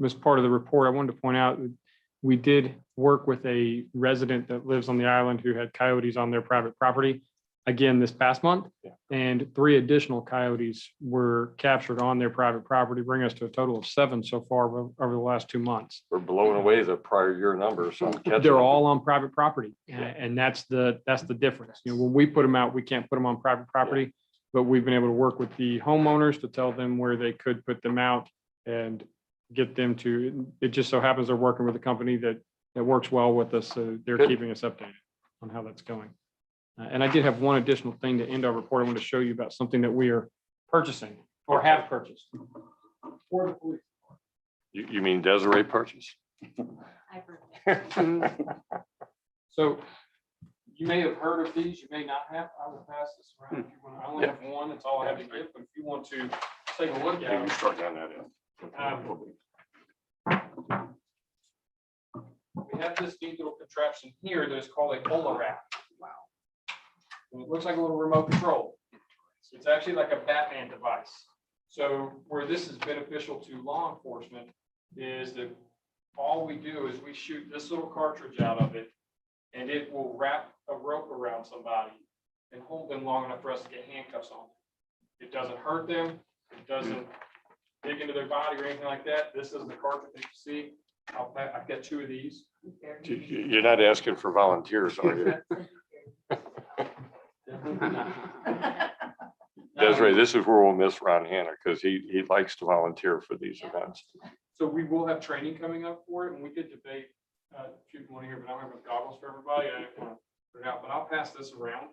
as part of the report, I wanted to point out that we did work with a resident that lives on the island who had coyotes on their private property again this past month.
Yeah.
And 3 additional coyotes were captured on their private property, bringing us to a total of 7 so far over the last 2 months.
We're blowing away the prior year numbers. So I'm catching
They're
up.
all on private property, and that's the difference. You know, when we put them out, we can't put them on private property, but we've been able to work with the homeowners to tell them where they could put them out and get them to, it just so happens they're working with a company that works well with us, so they're
Good.
keeping us updated on how that's going. And I did have one additional thing to end our report. I want to show you about something that we are purchasing or have purchased. For the police.
You mean Desiree purchase?
I've heard of it.
So you may have heard of these, you may not have. I will pass this around. If you want. I only have one, that's all I have to give, but if you want to take a look
Yeah,
at
you
it.
start down that end.
We have this neat little contraption here that is called a Polar Wrap. Wow. And it looks like a little remote control. It's actually like a Batman device. So where this is beneficial to law enforcement is that all we do is we shoot this little cartridge out of it, and it will wrap a rope around somebody and hold them long enough for us to get handcuffs on. It doesn't hurt them. It doesn't dig into their body or anything like that. This is the cartridge that you see. I've got 2 of these.
You're not asking for volunteers, are you? Desiree, this is where we'll miss Ron Hanna because he likes to volunteer for these events.
So we will have training coming up for it, and we did debate, if you want to hear, but I don't have my goggles for everybody. I didn't want to put it out, but I'll pass this around.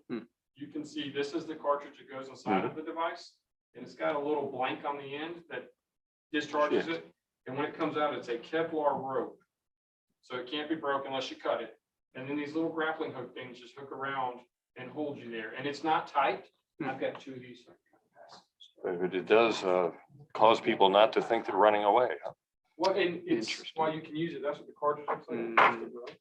You can see this is the cartridge that goes inside of the device, and it's got a little blank on the end that discharges it. And when it comes out, it's a Kevlar rope. So it can't be broken unless you cut it. And then these little grappling hook things just hook around and hold you there. And it's not tight. I've got two of these.
But it does cause people not to think they're running away.
Well, and it's
Interesting.
why you can use it. That's what the cartridge looks like.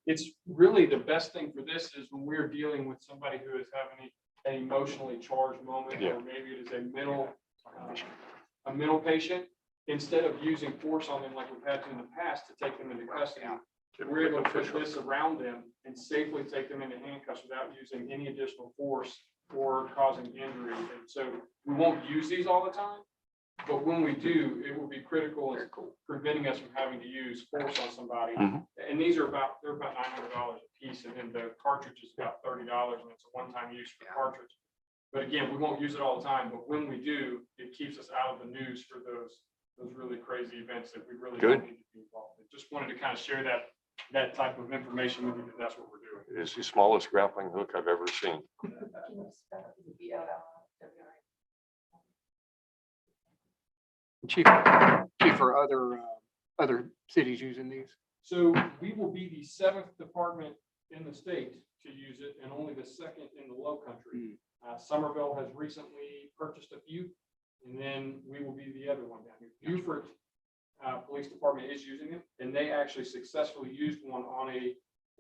It's really the best thing for this is when we're dealing with somebody who is having an emotionally charged moment,
Yeah.
or maybe it is a mental patient. Instead of using force on them like we've had to in the past to take them into custody, we're able to put this around them and safely take them into handcuffs without using any additional force or causing injury. And so we won't use these all the time, but when we do, it will be critical in preventing us from having to use force on somebody.
Mhm.
And they're about $900 a piece, and then the cartridge is about $30, and it's a one-time use for the cartridge. But again, we won't use it all the time, but when we do, it keeps us out of the news for those really crazy events that we really
Good.
don't need to be involved in. Just wanted to kind of share that type of information with you, that that's what we're doing.
It is the smallest grappling hook I've ever seen.
Chief, for other cities using these?
So we will be the 7th department in the state to use it, and only the 2nd in the low country. Somerville has recently purchased a few, and then we will be the other one down here. Beaufort Police Department is using it, and they actually successfully used one on a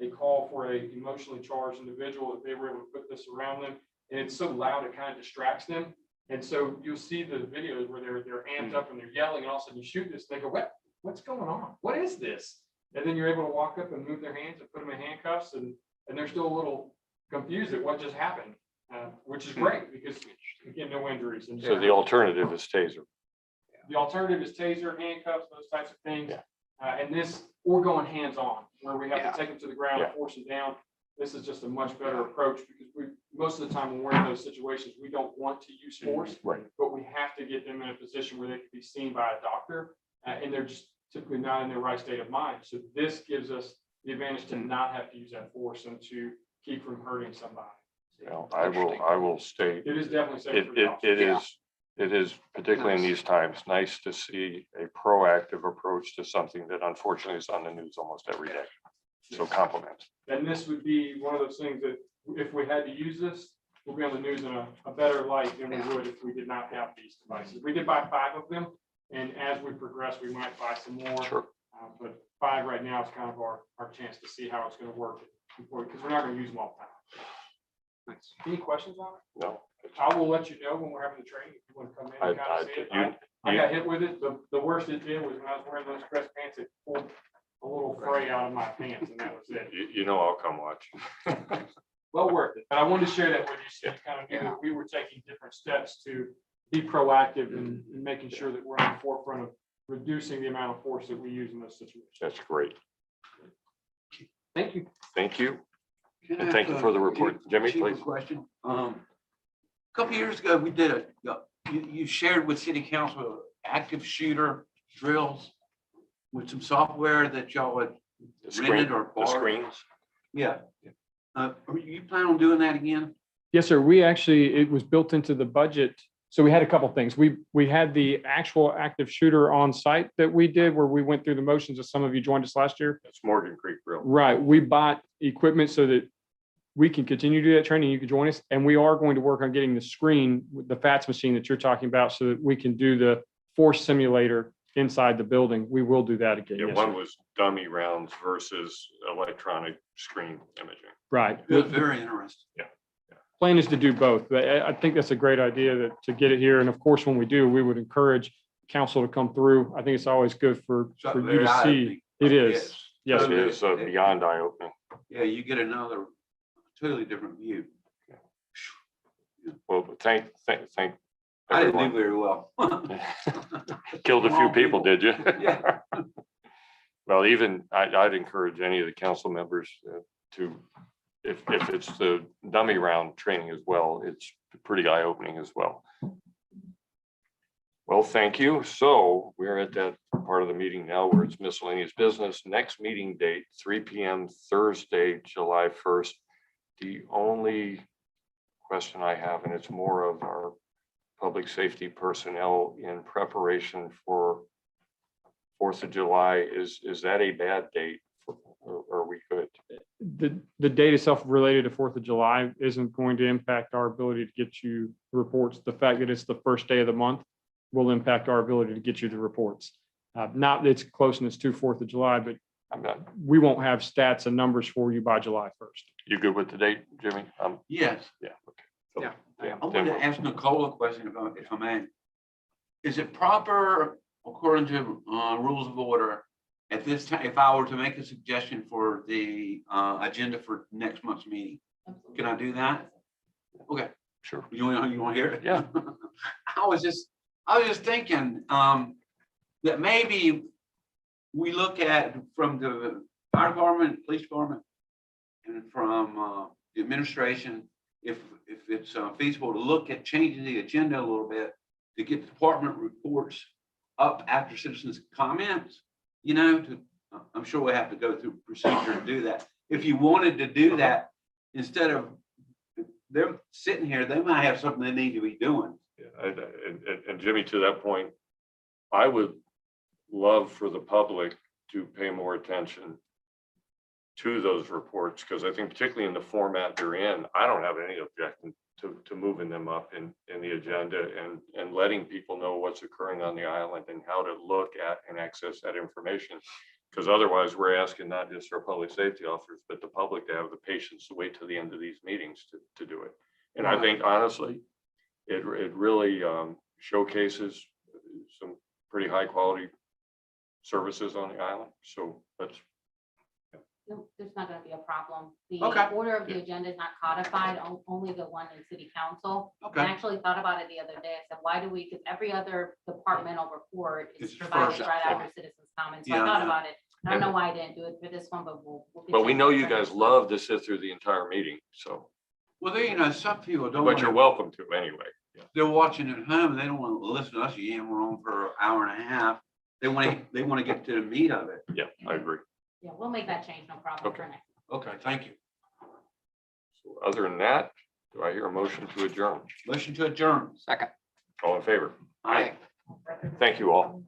call for a emotionally charged individual, that they were able to put this around them, and it's so loud it kind of distracts them. And so you'll see the videos where they're amped up and they're yelling, and all of a sudden you shoot this, they go, what's going on? What is this? And then you're able to walk up and move their hands and put them in handcuffs, and they're still a little confused at what just happened, which is great because, again, no injuries. And
So the alternative is taser.
the alternative is taser, handcuffs, those types of things.
Yeah.
And this, or going hands-on, where we have
Yeah.
to take them to the ground and
Yeah.
force them down. This is just a much better approach, because most of the time when we're in those situations, we don't want to use force.
Right.
But we have to get them in a position where they can be seen by a doctor, and they're just typically not in their right state of mind. So this gives us the advantage to not have to use that force and to keep from hurting somebody.
Well, I will state,
It is definitely safe for the officer.
it is particularly in these times, nice to see a proactive approach to something that unfortunately is on the news almost every day. So compliments.
Then this would be one of those things that if we had to use this, we'll be on the news in a better light than we would if we did not have these devices. We did buy 5 of them, and as we progress, we might buy some more.
Sure.
But 5 right now is kind of our chance to see how it's going to work, because we're not going to use them all the time.
Nice.
Any questions on it?
No.
I will let you know when we're having the training, if you want to come in and kind of see it. I got hit with it. The worst it did was when I was wearing those dress pants, it pulled a little fray out of my pants, and that was it.
You know, I'll come watch.
Well worth it. But I wanted to share that with you, so you kind of knew that we were taking different steps to be proactive in making sure that we're on the forefront of reducing the amount of force that we use in those situations.
That's great.
Thank you.
Thank you.
Can I
And thank you
ask
for the
a-
report. Jimmy,
Chief, a
please.
Question. A couple years ago, we did you shared with city council active shooter drills with some software that y'all had
The
rented or
the
borrowed.
screens.
Yeah. Are you plan on doing that again?
Yes, sir. We actually, it was built into the budget. So we had a couple things. We had the actual active shooter on site that we did, where we went through the motions, as some of you joined us last year.
That's Morgan Creek Grill.
Right. We bought equipment so that we can continue to do that training. You can join us. And we are going to work on getting the screen, with the FATS machine that you're talking about, so that we can do the force simulator inside the building. We will do that again.
Yeah,
Yes,
one
sir.
was dummy rounds versus electronic screen imaging.
Right.
Good, very interesting.
Plan is to do both, but I think that's a great idea to get it here. And of course, when we do, we would encourage council to come through. I think it's always good for you
Something
to
very
see.
eye-opening.
It is. Yes,
It
sir.
is beyond eye opening.
Yeah, you get another totally different view.
Well, thank
I didn't do
everyone.
very well.
Killed a few people, did you?
Yeah.
Well, even I'd encourage any of the council members to, if it's the dummy round training as well, it's pretty eye opening as well. Well, thank you. So we're at that part of the meeting now where it's miscellaneous business. Next meeting date, 3 p.m. Thursday, July 1st. The only question I have, and it's more of our public safety personnel in preparation for 4th of July, is that a bad date? Or are we good?
The date itself related to 4th of July isn't going to impact our ability to get you reports. The fact that it's the first day of the month will impact our ability to get you the reports. Not its closeness to 4th of July, but
I'm not,
we won't have stats and numbers for you by July 1st.
you good with the date, Jimmy?
Yes,
Yeah, okay. So,
Yeah.
yeah,
I want to ask Nicole a question if I may. Is it proper, according to rules of order, at this time, if I were to make a suggestion for the agenda for next month's meeting, can I do that? Okay,
Sure.
you want to hear it?
Yeah.
I was just thinking that maybe we look at from the fire department, police department, and from the administration, if it's feasible to look at changing the agenda a little bit to get department reports up after citizens' comments, you know, I'm sure we have to go through procedure to do that. If you wanted to do that, instead of them sitting here, they might have something they need to be doing.
Yeah, and Jimmy, to that point, I would love for the public to pay more attention to those reports, because I think particularly in the format they're in, I don't have any objection to moving them up in the agenda and letting people know what's occurring on the island and how to look at and access that information. Because otherwise, we're asking not just our public safety officers, but the public to have the patience to wait to the end of these meetings to do it. And I think honestly, it really showcases some pretty high quality services on the island. So that's,
No, there's not gonna be a problem. The
Okay.
order of the agenda is not codified, only the one in city council. I
Okay,
actually thought about it the other day. I said, why do we, because every other departmental report is
It's
provided
first,
right
yeah.
after citizens' comments. So I
Yeah,
thought
yeah.
about it. I don't know why I didn't do it for this one, but we'll. get
but we
you
know
the
you guys
next
love to sit through the entire meeting. So,
well, there, you know, some people don't.
but you're welcome to anyway. Yeah.
They're watching at home, and they don't want to listen to us yammer on for an hour and a half. They want to get to the meat of it.
Yeah, I agree.
Yeah, we'll make that change, no problem for
Okay.
next.
Okay, thank you.
So other than that, do I hear a motion to adjourn?
Motion to adjourn.
Second.
All in favor?
Aye.
Thank you all.